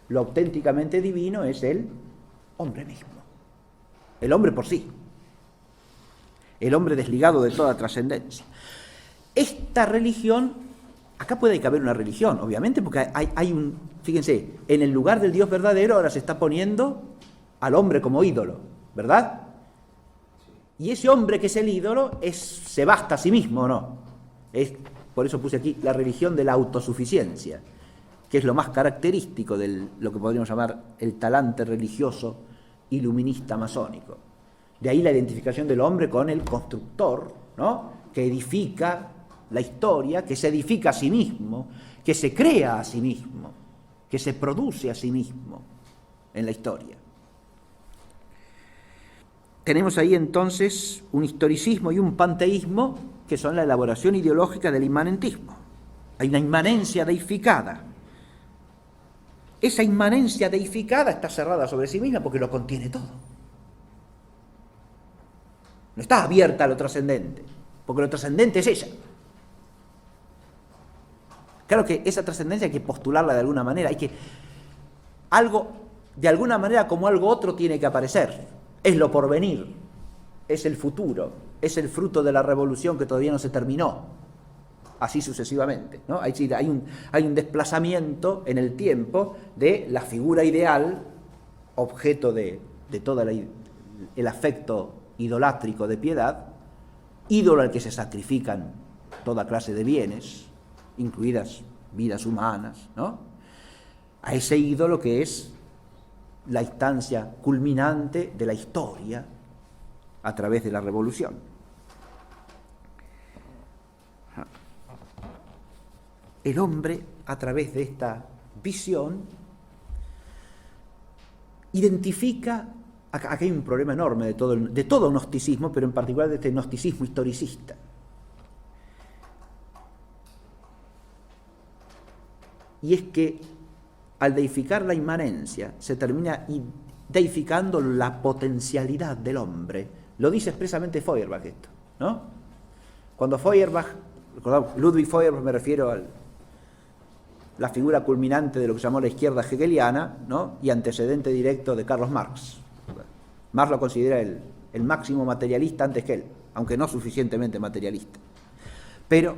lo auténticamente divino es el hombre mismo, el hombre por sí, el hombre desligado de toda trascendencia. Esta religión, acá puede caber una religión, obviamente, porque hay un, fíjense, en el lugar del Dios verdadero ahora se está poniendo al hombre como ídolo, ¿verdad? Y ese hombre que es el ídolo se basta a sí mismo, ¿no? Por eso puse aquí la religión de la autosuficiencia, que es lo más característico de lo que podríamos llamar el talante religioso iluminista masónico. De ahí la identificación del hombre con el constructor, ¿no?, que edifica la historia, que se edifica a sí mismo, que se crea a sí mismo, que se produce a sí mismo en la historia. Tenemos ahí entonces un historicismo y un panteísmo que son la elaboración ideológica del inmanentismo. Hay una inmanencia deificada. Esa inmanencia deificada está cerrada sobre sí misma porque lo contiene todo. No está abierta a lo trascendente, porque lo trascendente es ella. Claro que esa trascendencia hay que postularla de alguna manera, hay que algo, de alguna manera como algo otro tiene que aparecer. Es lo porvenir, es el futuro, es el fruto de la revolución que todavía no se terminó. Así sucesivamente, ¿no? Hay un desplazamiento en el tiempo de la figura ideal, objeto de todo el afecto idolátrico de piedad, ídolo al que se sacrifican toda clase de bienes, incluidas vidas humanas, ¿no? A ese ídolo que es la instancia culminante de la historia a través de la revolución. El hombre, a través de esta visión, identifica, aquí hay un problema enorme de todo gnosticismo, pero en particular de este gnosticismo historicista. Y es que al deificar la inmanencia, se termina deificando la potencialidad del hombre. Lo dice expresamente Feuerbach esto, ¿no? Cuando Feuerbach, Ludwig Feuerbach, me refiero a la figura culminante de lo que se llamó la izquierda hegeliana, ¿no? Y antecedente directo de Carlos Marx. Marx lo considera el máximo materialista antes que él, aunque no suficientemente materialista. Pero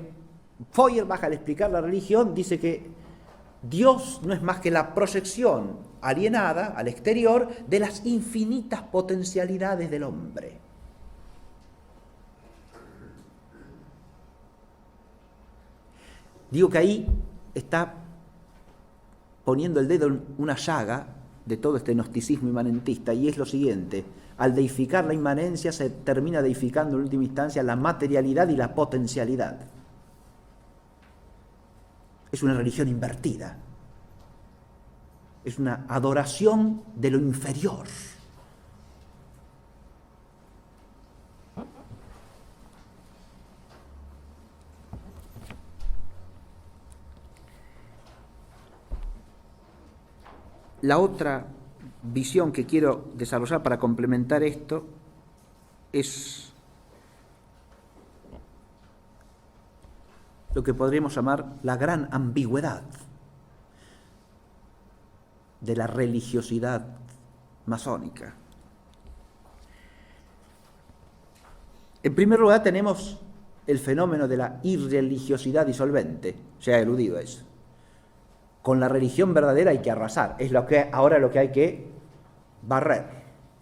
Feuerbach, al explicar la religión, dice que Dios no es más que la proyección alienada al exterior de las infinitas potencialidades del hombre. Digo que ahí está poniendo el dedo en una llaga de todo este gnosticismo inmanentista, y es lo siguiente: al deificar la inmanencia se termina deificando en última instancia la materialidad y la potencialidad. Es una religión invertida, es una adoración de lo inferior. La otra visión que quiero desarrollar para complementar esto es lo que podríamos llamar la gran ambigüedad de la religiosidad masónica. En primer lugar tenemos el fenómeno de la irreligiosidad disolvente, se ha eludido eso. Con la religión verdadera hay que arrasar, es ahora lo que hay que barrer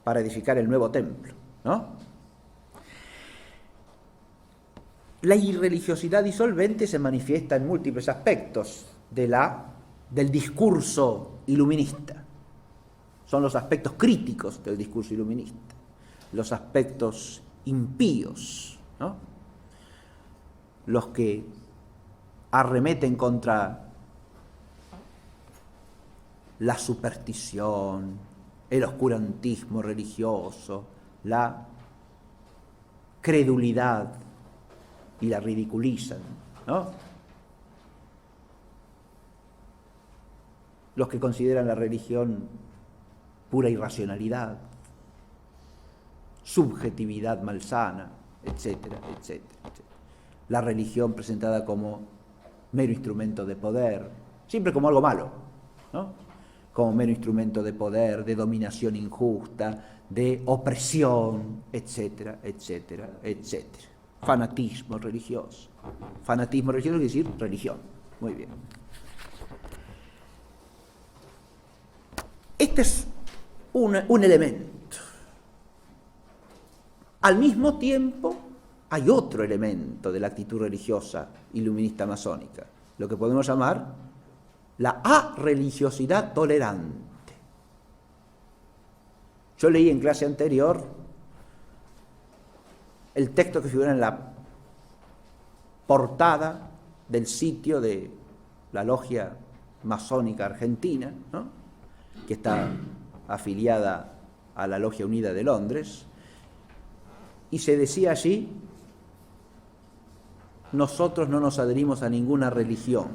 para edificar el nuevo templo, ¿no? La irreligiosidad disolvente se manifiesta en múltiples aspectos del discurso iluminista. Son los aspectos críticos del discurso iluminista, los aspectos impíos, ¿no? Los que arremeten contra la superstición, el oscurantismo religioso, la credulidad, y la ridiculizan, ¿no? Los que consideran la religión pura irracionalidad, subjetividad malsana, etcétera, etcétera, etcétera. La religión presentada como mero instrumento de poder, siempre como algo malo, ¿no? Como mero instrumento de poder, de dominación injusta, de opresión, etcétera, etcétera, etcétera. Fanatismo religioso. Fanatismo religioso quiere decir religión. Muy bien. Este es un elemento. Al mismo tiempo, hay otro elemento de la actitud religiosa iluminista masónica, lo que podemos llamar la areligiosidad tolerante. Yo leí en clase anterior el texto que figura en la portada del sitio de la logia masónica argentina, ¿no? Que está afiliada a la Logia Unida de Londres, y se decía allí nosotros no nos adherimos a ninguna religión.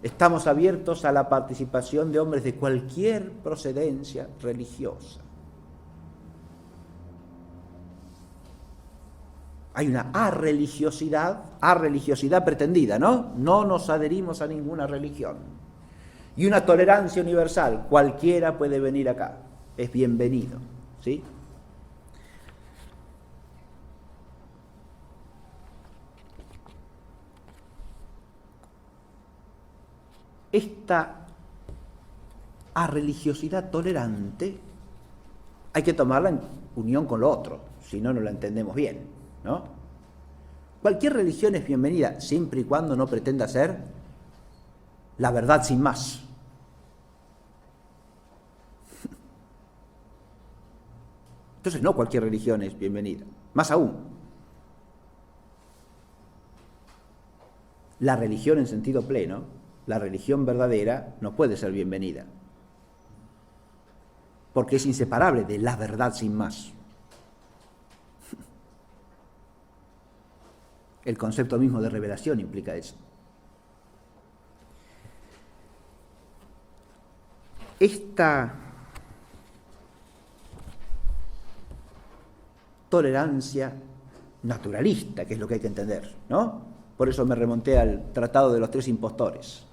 Estamos abiertos a la participación de hombres de cualquier procedencia religiosa. Hay una arreligiosidad pretendida, ¿no? No nos adherimos a ninguna religión. Y una tolerancia universal, cualquiera puede venir acá, es bienvenido, ¿sí? Esta arreligiosidad tolerante hay que tomarla en unión con lo otro, si no, no la entendemos bien, ¿no? Cualquier religión es bienvenida, siempre y cuando no pretenda ser la verdad sin más. Entonces no cualquier religión es bienvenida, más aún. La religión en sentido pleno, la religión verdadera, no puede ser bienvenida, porque es inseparable de la verdad sin más. El concepto mismo de revelación implica eso. Esta tolerancia naturalista, que es lo que hay que entender, ¿no? Por eso me remonté al Tratado de los Tres Impostores.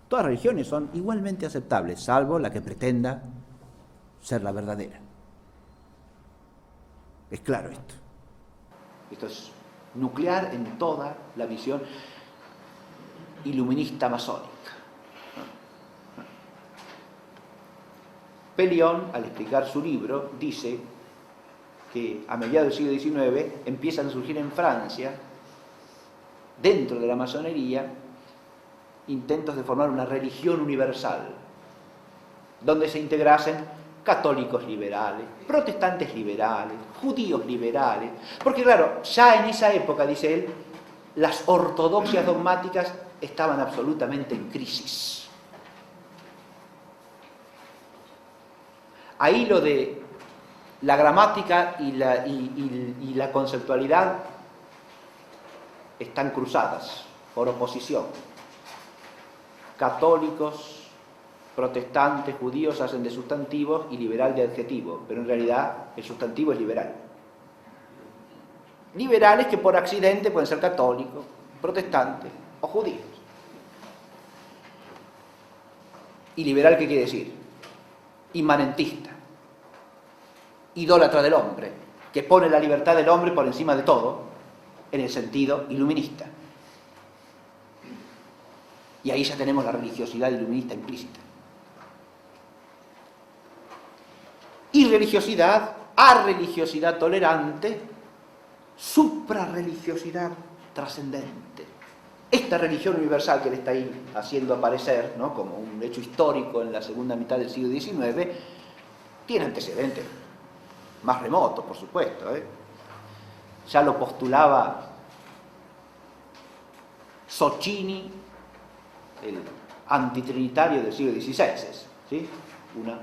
Todas las religiones son igualmente aceptables, salvo la que pretenda ser la verdadera. Es claro esto. Esto es nuclear en toda la visión iluminista masónica. Pellion, al explicar su libro, dice que a mediados del siglo XIX empiezan a surgir en Francia, dentro de la masonería, intentos de formar una religión universal, donde se integrasen católicos liberales, protestantes liberales, judíos liberales, porque claro, ya en esa época, dice él, las ortodoxias dogmáticas estaban absolutamente en crisis. Ahí lo de la gramática y la conceptualidad están cruzadas por oposición. Católicos, protestantes, judíos hacen de sustantivos y liberal de adjetivo, pero en realidad el sustantivo es liberal. Liberales que por accidente pueden ser católicos, protestantes o judíos. ¿Y liberal qué quiere decir? Inmanentista, idólatra del hombre, que pone la libertad del hombre por encima de todo, en el sentido iluminista. Y ahí ya tenemos la religiosidad iluminista implícita. Irreligiosidad, arreligiosidad tolerante, suprarreligiosidad trascendente. Esta religión universal que le está ahí haciendo aparecer, ¿no?, como un hecho histórico en la segunda mitad del siglo XIX, tiene antecedentes más remotos, por supuesto, Ya lo postulaba Socini, el antitrinitario del siglo XVI, ¿sí? Una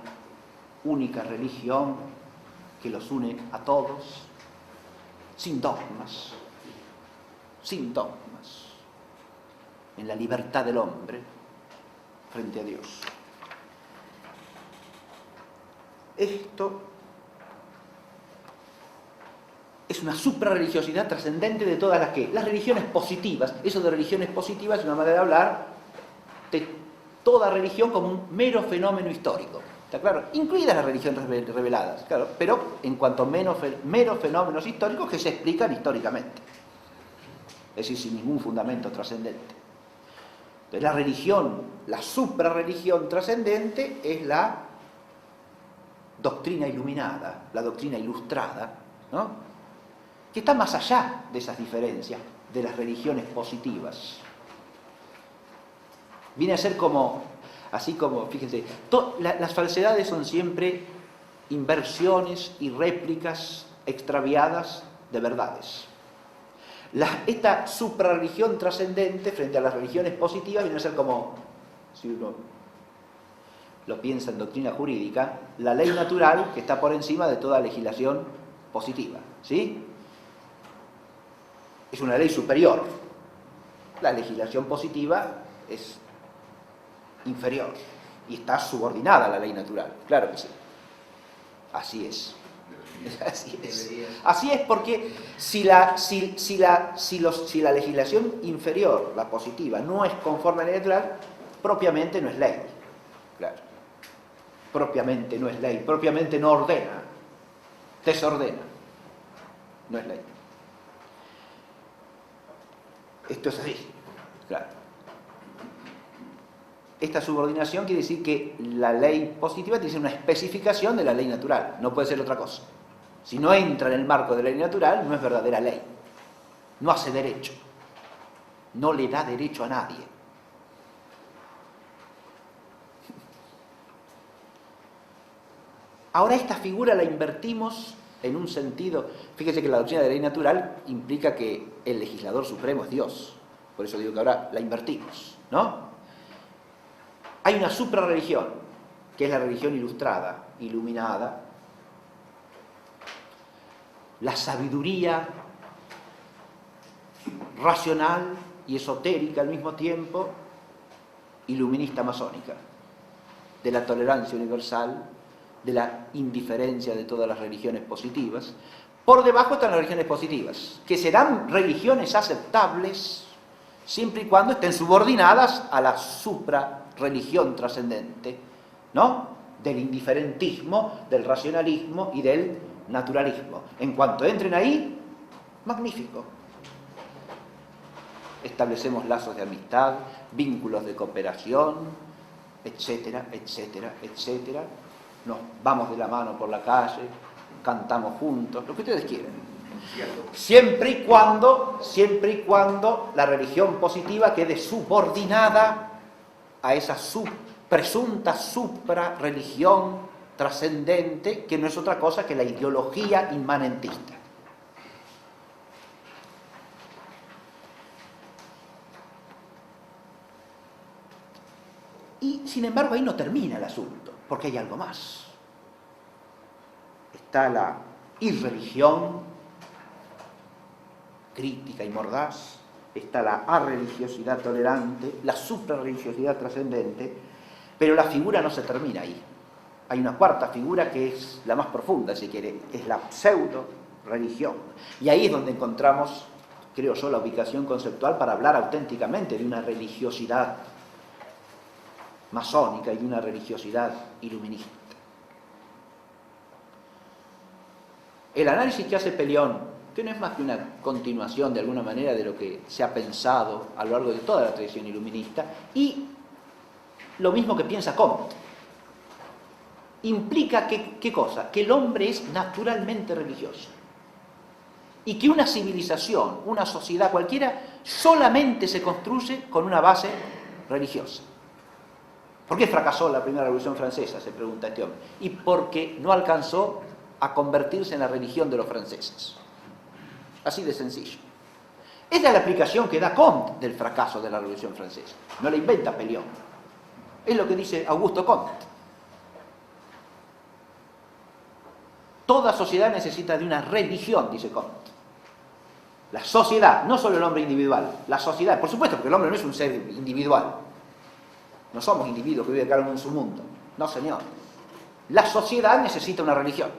única religión que los une a todos, sin dogmas, en la libertad del hombre frente a Dios. Esto es una suprarreligiosidad trascendente de todas las religiones positivas. Eso de religiones positivas es una manera de hablar de toda religión como un mero fenómeno histórico. ¿Está claro? Incluidas las religiones reveladas, claro, pero en cuanto a meros fenómenos históricos que se explican históricamente. Es decir, sin ningún fundamento trascendente. Entonces, la religión, la suprarreligión trascendente es la doctrina iluminada, la doctrina ilustrada, ¿no?, que está más allá de esas diferencias de las religiones positivas. Viene a ser como, así como, fíjense, las falsedades son siempre inversiones y réplicas extraviadas de verdades. Esta suprarreligión trascendente frente a las religiones positivas viene a ser como, si uno lo piensa en doctrina jurídica, la ley natural que está por encima de toda legislación positiva, ¿sí? es una ley superior. La legislación positiva es inferior y está subordinada a la ley natural, claro que sí. Así es. Así es. Así es porque si la legislación inferior, la positiva, no es conforme a la ley natural, propiamente no es ley. Claro. Propiamente no es ley, propiamente no ordena, desordena. No es ley. Esto es así, claro. Esta subordinación quiere decir que la ley positiva tiene que ser una especificación de la ley natural, no puede ser otra cosa. Si no entra en el marco de la ley natural, no es verdadera ley. No hace derecho. No le da derecho a nadie. Ahora esta figura la invertimos en un sentido. Fíjese que la doctrina de la ley natural implica que el legislador supremo es Dios. Por eso digo que ahora la invertimos, ¿no? Hay una suprarreligión, que es la religión ilustrada, iluminada, la sabiduría racional y esotérica al mismo tiempo, iluminista masónica, de la tolerancia universal, de la indiferencia de todas las religiones positivas. Por debajo están las religiones positivas, que serán religiones aceptables siempre y cuando estén subordinadas a la suprarreligión trascendente, ¿no? Del indiferentismo, del racionalismo y del naturalismo. En cuanto entren ahí, magnífico. Establecemos lazos de amistad, vínculos de cooperación, etcétera, etcétera, etcétera. Nos vamos de la mano por la calle, cantamos juntos, lo que ustedes quieran. Siempre y cuando la religión positiva quede subordinada a esa presunta suprarreligión trascendente, que no es otra cosa que la ideología inmanentista. Y sin embargo ahí no termina el asunto, porque hay algo más. Está la irreligión crítica y mordaz, está la arreligiosidad tolerante, la suprarreligiosidad trascendente, pero la figura no se termina ahí. Hay una cuarta figura que es la más profunda, si quiere, es la pseudo-religión. Y ahí es donde encontramos, creo yo, la ubicación conceptual para hablar auténticamente de una religiosidad masónica y de una religiosidad iluminista. El análisis que hace Pellion, que no es más que una continuación de alguna manera de lo que se ha pensado a lo largo de toda la tradición iluminista, y lo mismo que piensa Comte, implica que, ¿qué cosa? Que el hombre es naturalmente religioso y que una civilización, una sociedad cualquiera, solamente se construye con una base religiosa. ¿Por qué fracasó la primera revolución francesa?, se pregunta este hombre. Y porque no alcanzó a convertirse en la religión de los franceses. Así de sencillo. Esa es la explicación que da Comte del fracaso de la revolución francesa. No la inventa Pellion. Es lo que dice Augusto Comte. Toda sociedad necesita de una religión, dice Comte. La sociedad, no solo el hombre individual, la sociedad, por supuesto, porque el hombre no es un ser individual. No somos individuos que viven cada uno en su mundo. No, señor. La sociedad necesita una religión.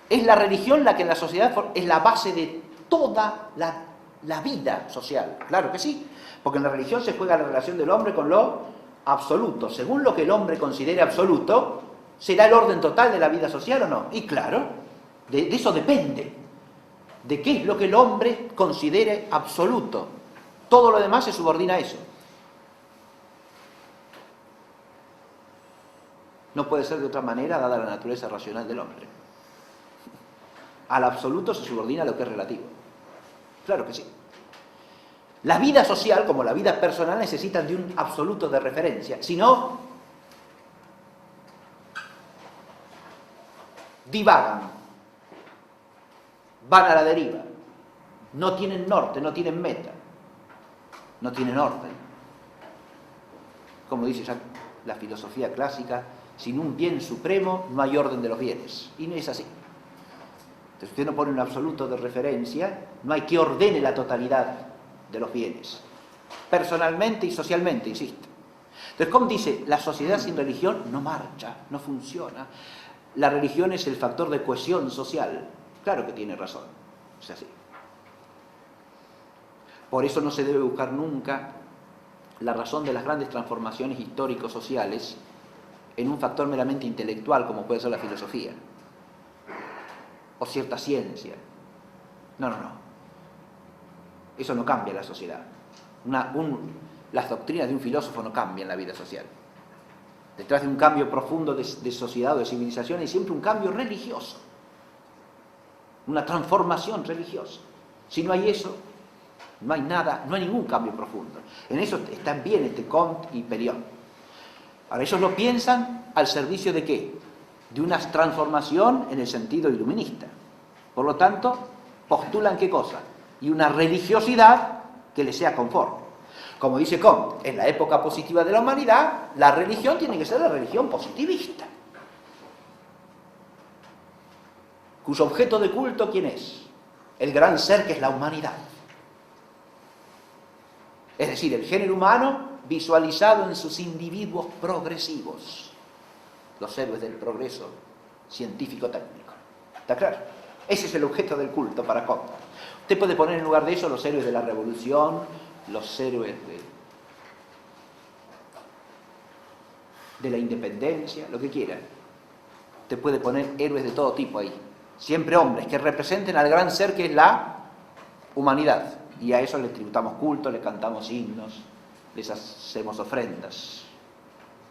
Es la religión la que en la sociedad es la base de toda la vida social. Claro que sí, porque en la religión se juega la relación del hombre con lo absoluto. Según lo que el hombre considere absoluto, ¿será el orden total de la vida social o no? Y claro, de eso depende. De qué es lo que el hombre considere absoluto. Todo lo demás se subordina a eso. No puede ser de otra manera dada la naturaleza racional del hombre. Al absoluto se subordina lo que es relativo. Claro que sí. La vida social, como la vida personal, necesitan de un absoluto de referencia. Si no, divagan, van a la deriva, no tienen norte, no tienen meta, no tienen orden. Como dice ya la filosofía clásica, sin un bien supremo no hay orden de los bienes. Y no es así. Entonces usted no pone un absoluto de referencia, no hay que ordene la totalidad de los bienes, personalmente y socialmente, insisto. Entonces, como dice, la sociedad sin religión no marcha, no funciona. La religión es el factor de cohesión social. Claro que tiene razón, es así. Por eso no se debe buscar nunca la razón de las grandes transformaciones histórico-sociales en un factor meramente intelectual como puede ser la filosofía o cierta ciencia. No. Eso no cambia la sociedad. Las doctrinas de un filósofo no cambian la vida social. Detrás de un cambio profundo de sociedad o de civilización hay siempre un cambio religioso, una transformación religiosa. Si no hay eso, no hay nada, no hay ningún cambio profundo. En eso están bien Comte y Pelliot. Ahora, ellos lo piensan al servicio de ¿qué? De una transformación en el sentido iluminista. Por lo tanto, postulan ¿qué cosa? Y una religiosidad que les sea conforme. Como dice Comte, en la época positiva de la humanidad, la religión tiene que ser la religión positivista, cuyo objeto de culto, ¿quién es? El gran ser que es la humanidad. Es decir, el género humano visualizado en sus individuos progresivos, los héroes del progreso científico-técnico. ¿Está claro? Ese es el objeto del culto para Comte. Usted puede poner en lugar de eso los héroes de la revolución, los héroes de la independencia, lo que quiera. Usted puede poner héroes de todo tipo ahí. Siempre hombres que representen al gran ser que es la humanidad. Y a eso le tributamos culto, le cantamos himnos, les hacemos ofrendas.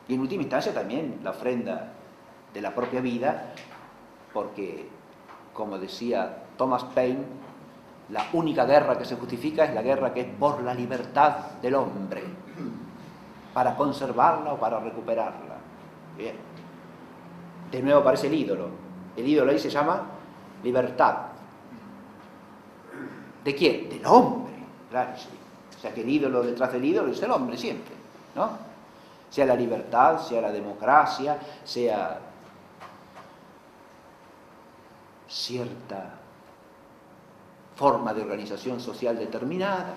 Y en última instancia también la ofrenda de la propia vida, porque, como decía Thomas Paine, la única guerra que se justifica es la guerra que es por la libertad del hombre, para conservarla o para recuperarla. Bien. De nuevo aparece el ídolo. El ídolo ahí se llama libertad. ¿De quién? Del hombre, claro, sí. O sea que el ídolo detrás del ídolo es el hombre siempre, ¿no? Sea la libertad, sea la democracia, sea cierta forma de organización social determinada.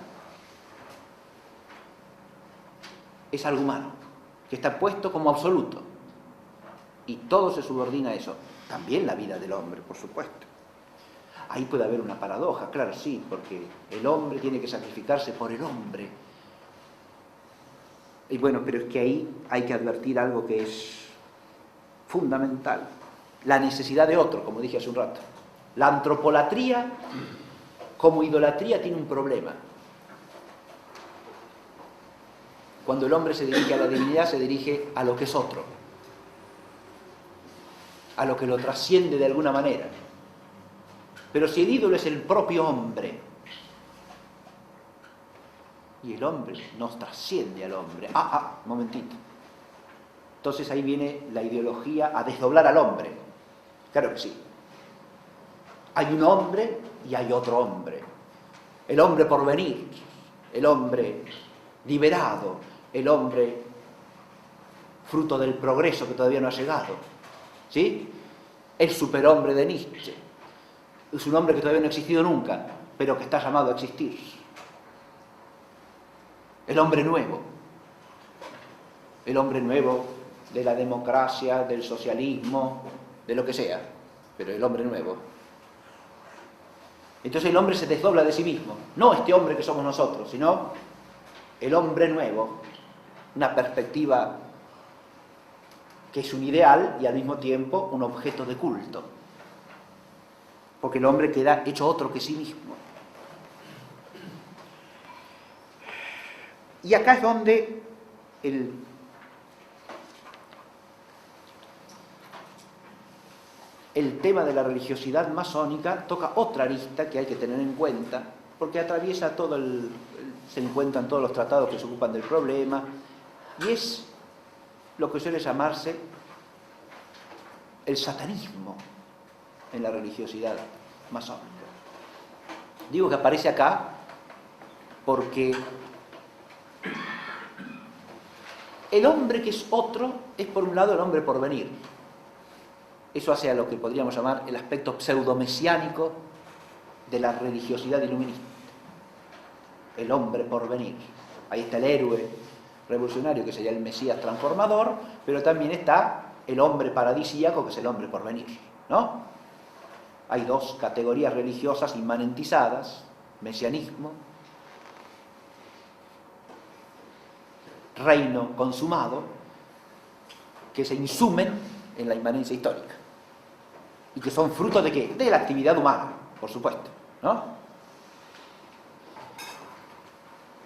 Es algo humano, que está puesto como absoluto. Y todo se subordina a eso. También la vida del hombre, por supuesto. Ahí puede haber una paradoja, claro, sí, porque el hombre tiene que sacrificarse por el hombre. Y bueno, pero es que ahí hay que advertir algo que es fundamental. La necesidad de otro, como dije hace un rato. La antropolatría como idolatría tiene un problema. Cuando el hombre se dirige a la divinidad, se dirige a lo que es otro, a lo que lo trasciende de alguna manera. Pero si el ídolo es el propio hombre, y el hombre nos trasciende al hombre, momentito. Entonces ahí viene la ideología a desdoblar al hombre. Claro que sí. Hay un hombre y hay otro hombre. El hombre por venir, el hombre liberado, el hombre fruto del progreso que todavía no ha llegado. ¿Sí? El superhombre de Nietzsche. Es un hombre que todavía no ha existido nunca, pero que está llamado a existir. El hombre nuevo. El hombre nuevo de la democracia, del socialismo, de lo que sea, pero el hombre nuevo. Entonces el hombre se desdobla de sí mismo, no este hombre que somos nosotros, sino el hombre nuevo, una perspectiva que es un ideal y al mismo tiempo un objeto de culto, porque el hombre queda hecho otro que sí mismo. Y acá es donde el tema de la religiosidad masónica toca otra arista que hay que tener en cuenta, porque atraviesa se encuentran todos los tratados que se ocupan del problema, y es lo que suele llamarse el satanismo en la religiosidad masónica. Digo que aparece acá porque el hombre que es otro es por un lado el hombre por venir. Eso hace a lo que podríamos llamar el aspecto pseudomesiánico de la religiosidad iluminista. El hombre por venir. Ahí está el héroe revolucionario, que sería el Mesías transformador, pero también está el hombre paradisíaco, que es el hombre por venir, ¿no? Hay dos categorías religiosas inmanentizadas: mesianismo, reino consumado, que se insumen en la inmanencia histórica y que son fruto de ¿qué? De la actividad humana, por supuesto, ¿no?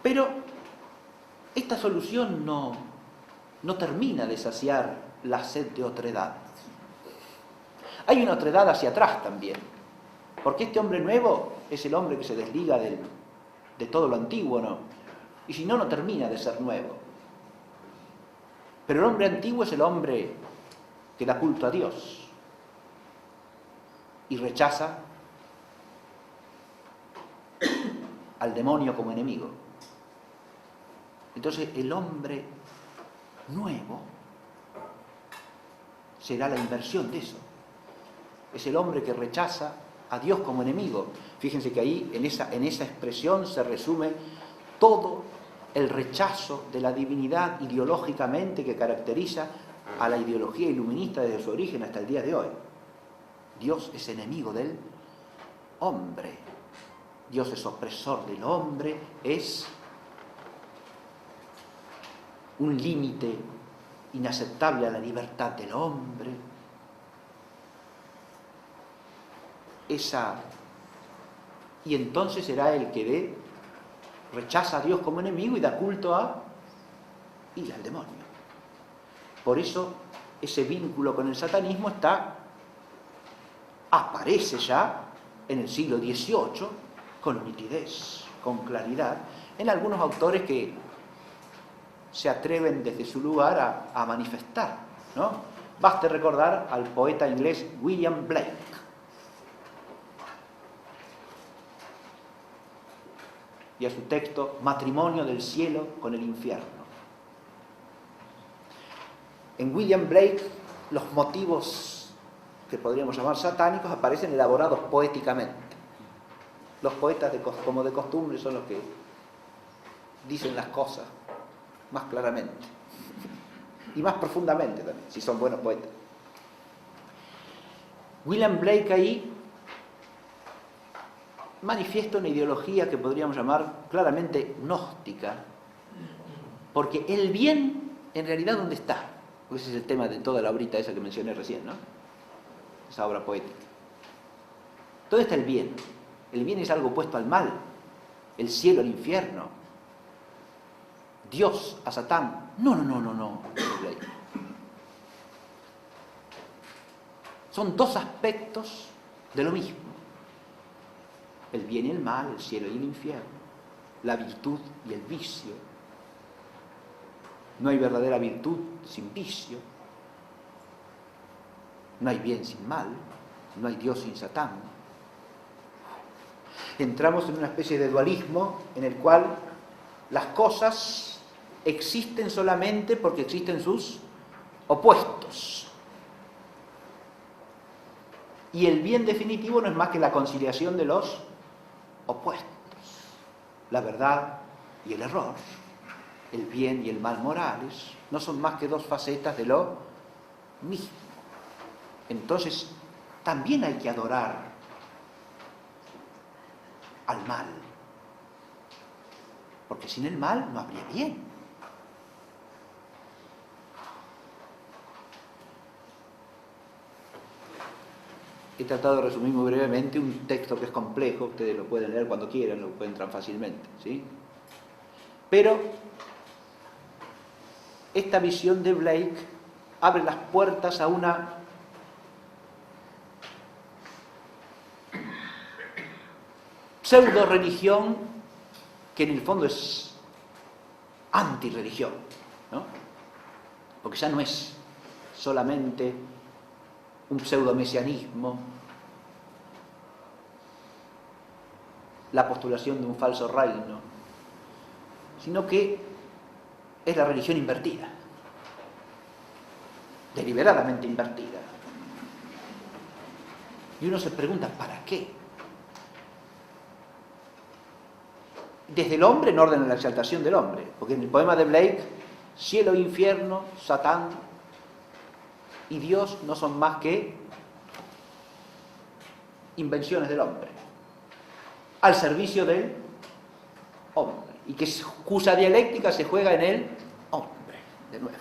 Pero esta solución no termina de saciar la sed de otredad. Hay una otredad hacia atrás también, porque este hombre nuevo es el hombre que se desliga de todo lo antiguo, ¿no? Y si no, no termina de ser nuevo. Pero el hombre antiguo es el hombre que da culto a Dios y rechaza al demonio como enemigo. Entonces el hombre nuevo será la inversión de eso. Es el hombre que rechaza a Dios como enemigo. Fíjense que ahí en esa expresión se resume todo el rechazo de la divinidad ideológicamente que caracteriza a la ideología iluminista desde su origen hasta el día de hoy. Dios es enemigo del hombre. Dios es opresor del hombre, es un límite inaceptable a la libertad del hombre. Y entonces será el que rechaza a Dios como enemigo y da culto al demonio. Por eso ese vínculo con el satanismo aparece ya en el siglo XVIII con nitidez, con claridad, en algunos autores que se atreven desde su lugar a manifestar, ¿no? Baste recordar al poeta inglés William Blake. Y a su texto Matrimonio del cielo con el infierno. En William Blake los motivos que podríamos llamar satánicos aparecen elaborados poéticamente. Los poetas, como de costumbre, son los que dicen las cosas más claramente y más profundamente también, si son buenos poetas. William Blake ahí manifiesta una ideología que podríamos llamar claramente gnóstica, porque el bien, en realidad, ¿dónde está? Porque ese es el tema de toda la obrita esa que mencioné recién, ¿no? Esa obra poética. ¿Dónde está el bien? El bien es algo opuesto al mal, el cielo al infierno, Dios a Satán. No. Son dos aspectos de lo mismo. El bien y el mal, el cielo y el infierno, la virtud y el vicio. No hay verdadera virtud sin vicio, no hay bien sin mal, no hay Dios sin Satán. Entramos en una especie de dualismo en el cual las cosas existen solamente porque existen sus opuestos. Y el bien definitivo no es más que la conciliación de los opuestos, la verdad y el error, el bien y el mal morales, no son más que dos facetas de lo mismo. Entonces, también hay que adorar al mal, porque sin el mal no habría bien. He tratado de resumir muy brevemente un texto que es complejo, ustedes lo pueden leer cuando quieran, lo encuentran fácilmente, ¿sí? Pero esta visión de Blake abre las puertas a una pseudo-religión que en el fondo es antirreligión, ¿no? Porque ya no es solamente un pseudo-mesianismo, la postulación de un falso reino, sino que es la religión invertida, deliberadamente invertida. Y uno se pregunta, ¿para qué? Desde el hombre en orden a la exaltación del hombre, porque en el poema de Blake, cielo, infierno, Satán y Dios no son más que invenciones del hombre, al servicio del hombre, y cuya dialéctica se juega en el hombre, de nuevo.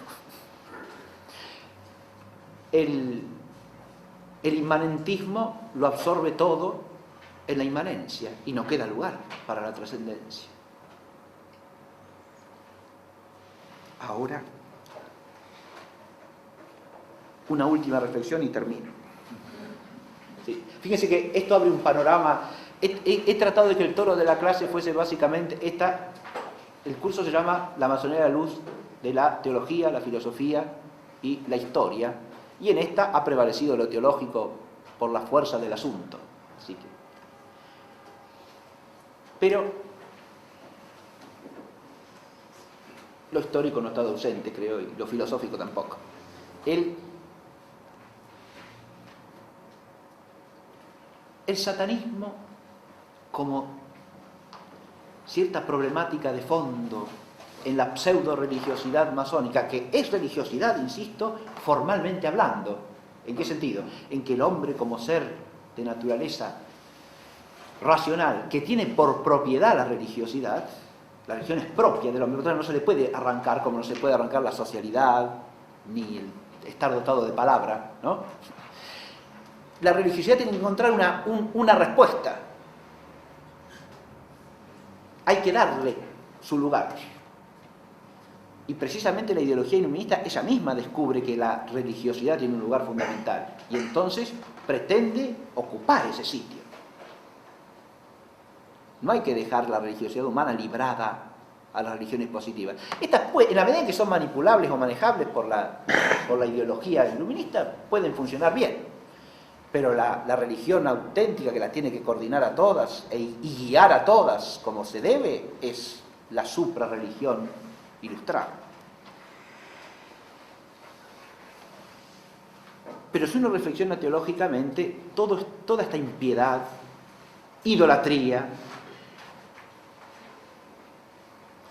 El inmanentismo lo absorbe todo en la inmanencia y no queda lugar para la trascendencia. Ahora, una última reflexión y termino. Sí. Fíjense que esto abre un panorama. He tratado de que el toro de la clase fuese básicamente el curso se llama La Masonería de la Luz de la Teología, la Filosofía y la Historia, y en esta ha prevalecido lo teológico por la fuerza del asunto. Así que, pero lo histórico no está ausente, creo, y lo filosófico tampoco. El satanismo como cierta problemática de fondo en la pseudo-religiosidad masónica, que es religiosidad, insisto, formalmente hablando. ¿En qué sentido? En que el hombre como ser de naturaleza racional, que tiene por propiedad la religiosidad, la religión es propia del hombre, no se le puede arrancar como no se puede arrancar la socialidad, ni el estar dotado de palabra, ¿no? La religiosidad tiene que encontrar una respuesta. Hay que darle su lugar. Y precisamente la ideología iluminista ella misma descubre que la religiosidad tiene un lugar fundamental. Y entonces pretende ocupar ese sitio. No hay que dejar la religiosidad humana librada a las religiones positivas. Estas, en la medida en que son manipulables o manejables por la ideología iluminista, pueden funcionar bien. Pero la religión auténtica que la tiene que coordinar a todas y guiar a todas como se debe es la suprarreligión ilustrada. Pero si uno reflexiona teológicamente, toda esta impiedad, idolatría,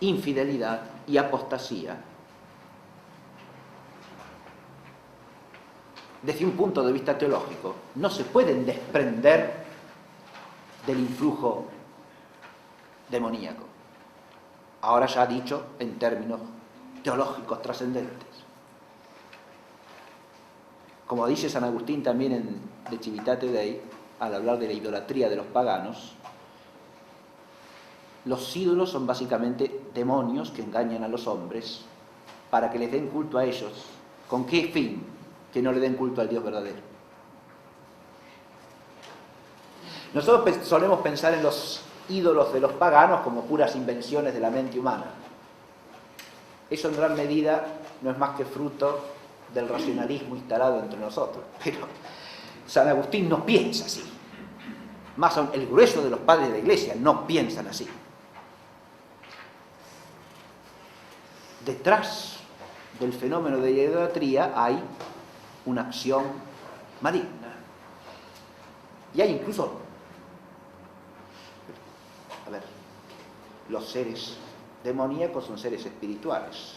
infidelidad y apostasía, desde un punto de vista teológico, no se pueden desprender del influjo demoníaco. Ahora ya dicho en términos teológicos trascendentes. Como dice San Agustín también de Civitate Dei, al hablar de la idolatría de los paganos, los ídolos son básicamente demonios que engañan a los hombres para que les den culto a ellos. ¿Con qué fin? Que no le den culto al Dios verdadero. Nosotros solemos pensar en los ídolos de los paganos como puras invenciones de la mente humana. Eso en gran medida no es más que fruto del racionalismo instalado entre nosotros. Pero San Agustín no piensa así. Más aún, el grueso de los padres de la Iglesia no piensan así. Detrás del fenómeno de la idolatría hay una acción maligna. Y hay incluso, los seres demoníacos son seres espirituales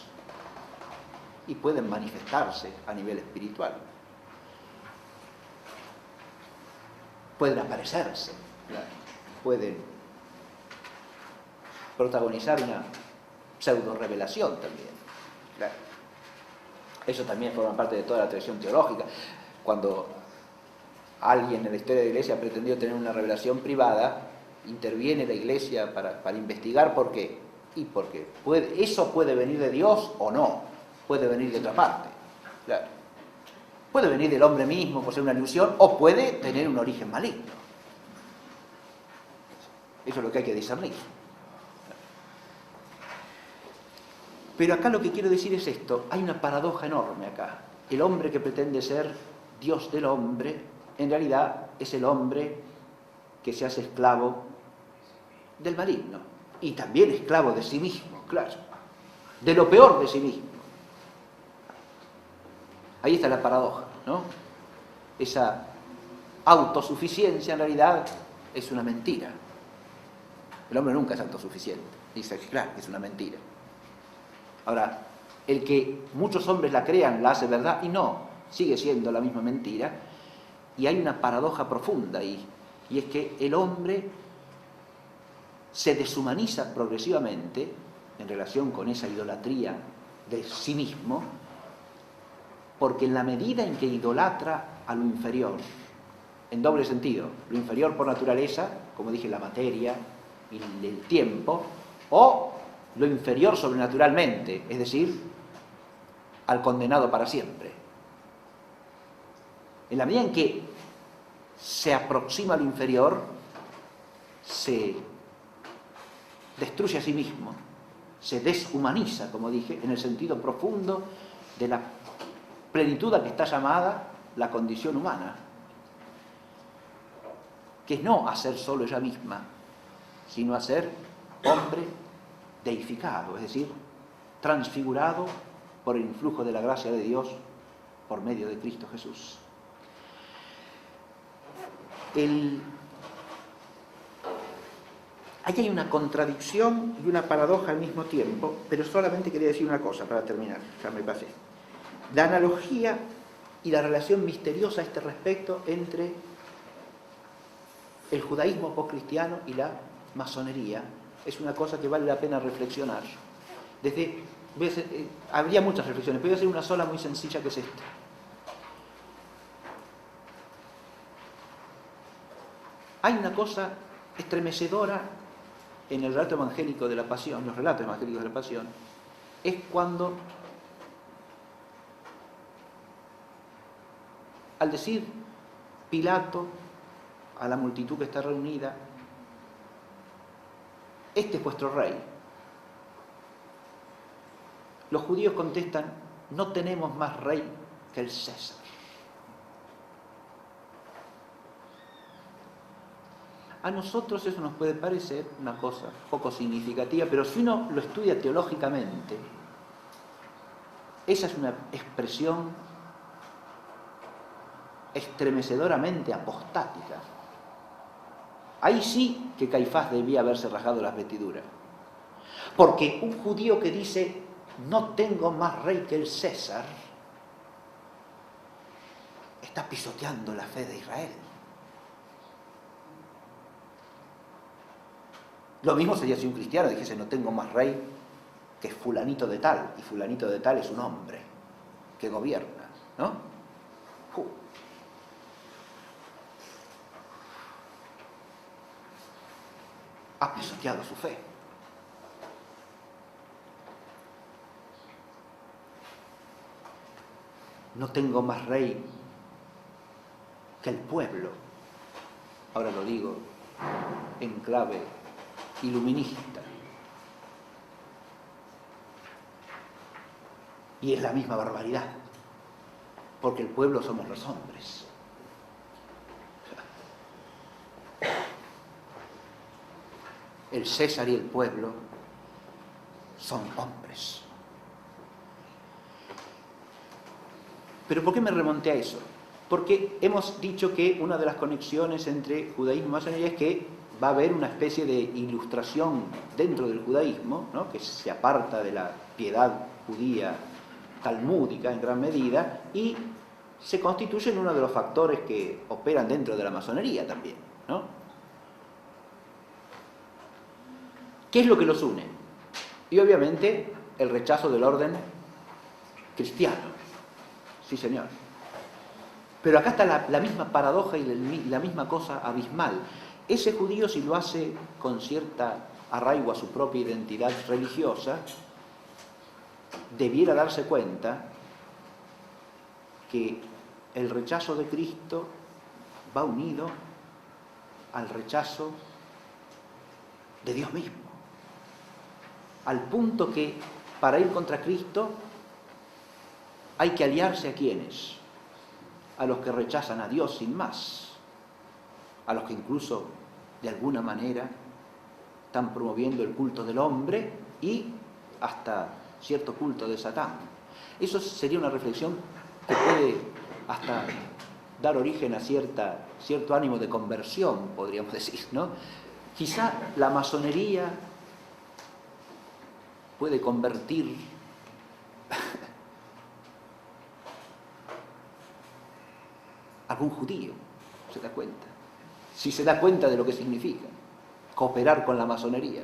y pueden manifestarse a nivel espiritual. Pueden aparecerse, pueden protagonizar una pseudo-revelación también. Eso también forma parte de toda la tradición teológica. Cuando alguien en la historia de la Iglesia ha pretendido tener una revelación privada, interviene la Iglesia para investigar por qué. Y porque eso puede venir de Dios o no, puede venir de otra parte. Claro. Puede venir del hombre mismo por ser una ilusión o puede tener un origen maligno. Eso es lo que hay que discernir. Pero acá lo que quiero decir es esto, hay una paradoja enorme acá. El hombre que pretende ser Dios del hombre, en realidad es el hombre que se hace esclavo del maligno. Y también esclavo de sí mismo, claro. De lo peor de sí mismo. Ahí está la paradoja, ¿no? Esa autosuficiencia en realidad es una mentira. El hombre nunca es autosuficiente. Dice, claro, es una mentira. Ahora, el que muchos hombres la crean la hace verdad y no, sigue siendo la misma mentira. Y hay una paradoja profunda ahí, y es que el hombre se deshumaniza progresivamente en relación con esa idolatría de sí mismo, porque en la medida en que idolatra a lo inferior, en doble sentido, lo inferior por naturaleza, como dije, la materia y el tiempo, o lo inferior sobrenaturalmente, es decir, al condenado para siempre. En la medida en que se aproxima a lo inferior, se destruye a sí mismo, se deshumaniza, como dije, en el sentido profundo de la plenitud a que está llamada la condición humana, que es no a ser solo ella misma, sino a ser hombre deificado, es decir, transfigurado por el influjo de la gracia de Dios por medio de Cristo Jesús. Aquí hay una contradicción y una paradoja al mismo tiempo, pero solamente quería decir una cosa para terminar, ya me pasé. La analogía y la relación misteriosa a este respecto entre el judaísmo postcristiano y la masonería es una cosa que vale la pena reflexionar. Habría muchas reflexiones, pero voy a hacer una sola muy sencilla, que es esta. Hay una cosa estremecedora en el relato evangélico de la Pasión, los relatos evangélicos de la Pasión, es cuando, al decir Pilato a la multitud que está reunida, este es vuestro rey, los judíos contestan, no tenemos más rey que el César. A nosotros eso nos puede parecer una cosa poco significativa, pero si uno lo estudia teológicamente, esa es una expresión estremecedoramente apostática. Ahí sí que Caifás debía haberse rasgado las vestiduras. Porque un judío que dice, no tengo más rey que el César, está pisoteando la fe de Israel. Lo mismo sería si un cristiano dijese, no tengo más rey que fulanito de tal, y fulanito de tal es un hombre que gobierna, ¿no? Ha pisoteado su fe. No tengo más rey que el pueblo. Ahora lo digo en clave iluminista. Y es la misma barbaridad, porque el pueblo somos los hombres. El César y el pueblo son hombres. ¿Pero por qué me remonté a eso? Porque hemos dicho que una de las conexiones entre judaísmo y masonería es que va a haber una especie de ilustración dentro del judaísmo, ¿no?, que se aparta de la piedad judía talmúdica en gran medida y se constituye en uno de los factores que operan dentro de la masonería también, ¿no? ¿Qué es lo que los une? Y obviamente el rechazo del orden cristiano. Sí, señor. Pero acá está la misma paradoja y la misma cosa abismal. Ese judío, si lo hace con cierta arraigo a su propia identidad religiosa, debiera darse cuenta que el rechazo de Cristo va unido al rechazo de Dios mismo. Al punto que para ir contra Cristo hay que aliarse a quienes, a los que rechazan a Dios sin más, a los que incluso de alguna manera están promoviendo el culto del hombre y hasta cierto culto de Satán. Eso sería una reflexión que puede hasta dar origen a cierta cierto ánimo de conversión, podríamos decir, ¿no? Quizá la masonería puede convertir algún judío, se da cuenta. Si se da cuenta de lo que significa cooperar con la masonería.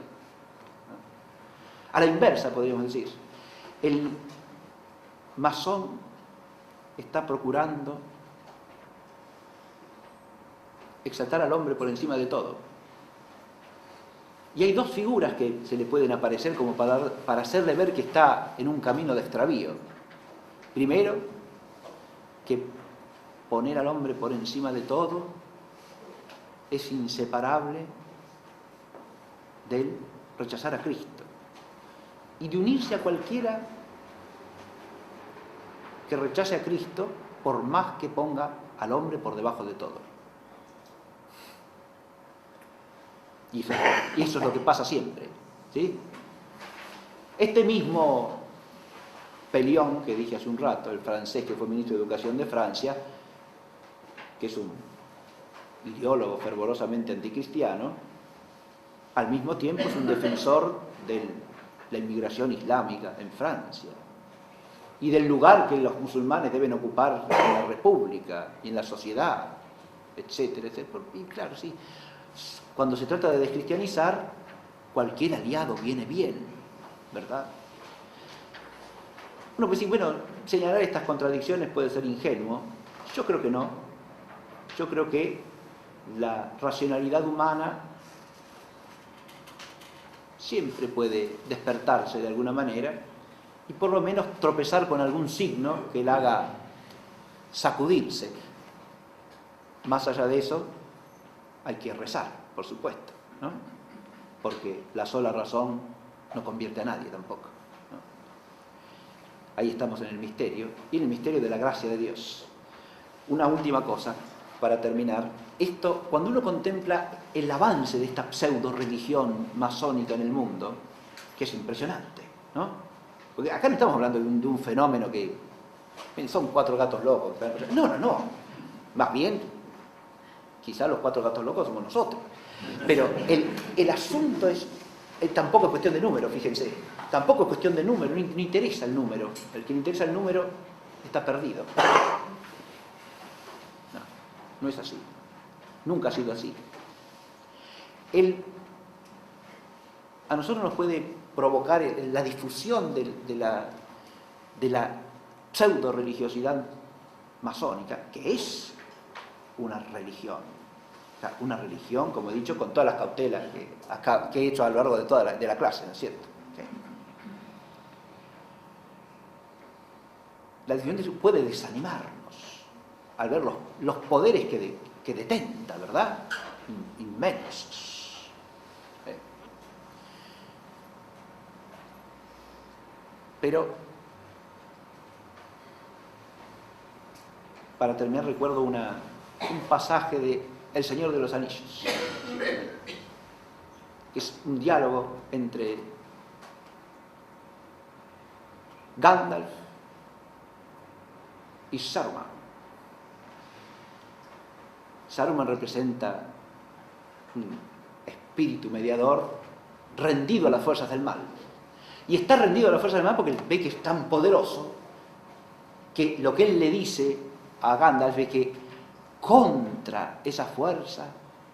A la inversa, podríamos decir, el masón está procurando exaltar al hombre por encima de todo. Y hay dos figuras que se le pueden aparecer como para hacerle ver que está en un camino de extravío. Primero, que poner al hombre por encima de todo es inseparable del rechazar a Cristo y de unirse a cualquiera que rechace a Cristo, por más que ponga al hombre por debajo de todo. Y eso es lo que pasa siempre, ¿sí? Este mismo Pellion, que dije hace un rato, el francés que fue ministro de Educación de Francia, que es un ideólogo fervorosamente anticristiano, al mismo tiempo es un defensor de la inmigración islámica en Francia y del lugar que los musulmanes deben ocupar en la república y en la sociedad, etcétera, etcétera. Y claro, sí, cuando se trata de descristianizar, cualquier aliado viene bien, ¿verdad? Uno puede decir, bueno, señalar estas contradicciones puede ser ingenuo. Yo creo que no. Yo creo que la racionalidad humana siempre puede despertarse de alguna manera y por lo menos tropezar con algún signo que la haga sacudirse. Más allá de eso, hay que rezar, por supuesto, ¿no? Porque la sola razón no convierte a nadie tampoco, ¿no? Ahí estamos en el misterio, y en el misterio de la gracia de Dios. Una última cosa, para terminar. Esto, cuando uno contempla el avance de esta pseudo-religión masónica en el mundo, que es impresionante, ¿no? Porque acá no estamos hablando de un fenómeno que son 4 gatos locos. No. Más bien, quizá los 4 gatos locos somos nosotros. Pero el asunto es, tampoco es cuestión de número, fíjense. Tampoco es cuestión de número, no interesa el número. El que le interesa el número está perdido. No es así. Nunca ha sido así. A nosotros nos puede provocar la difusión de la pseudo-religiosidad masónica, que es una religión. O sea, una religión, como he dicho, con todas las cautelas que he hecho a lo largo de toda la clase, ¿no es cierto? ¿Sí? La religión puede desanimarnos al ver los poderes que detenta, ¿verdad? Inmensos. Pero, para terminar, recuerdo un pasaje de El Señor de los Anillos, que es un diálogo entre Gandalf y Saruman. Saruman representa un espíritu mediador rendido a las fuerzas del mal. Y está rendido a las fuerzas del mal porque ve que es tan poderoso que lo que él le dice a Gandalf es que contra esa fuerza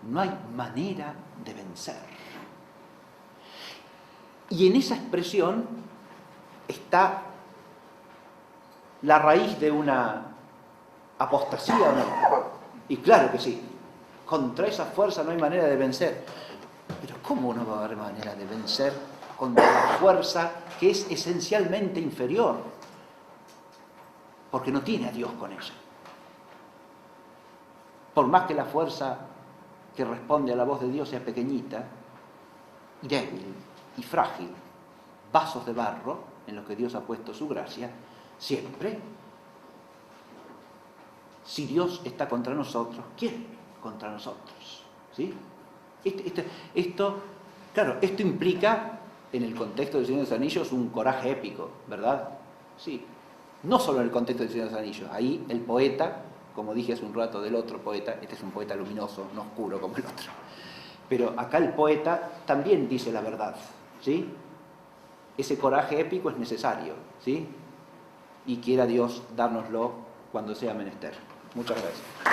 no hay manera de vencer. Y en esa expresión está la raíz de una apostasía. Y claro que sí, contra esa fuerza no hay manera de vencer. Pero ¿cómo no va a haber manera de vencer contra la fuerza que es esencialmente inferior? Porque no tiene a Dios con ella. Por más que la fuerza que responde a la voz de Dios sea pequeñita, y débil y frágil, vasos de barro en los que Dios ha puesto su gracia, siempre, si Dios está contra nosotros, ¿quién contra nosotros? ¿Sí? Esto implica, en el contexto del Señor de los Anillos, un coraje épico, ¿verdad? Sí. No solo en el contexto del Señor de los Anillos. Ahí el poeta como dije hace un rato del otro poeta, este es un poeta luminoso, no oscuro como el otro. Pero acá el poeta también dice la verdad, ¿sí? Ese coraje épico es necesario, ¿sí? Y quiera Dios dárnoslo cuando sea menester. Muchas gracias.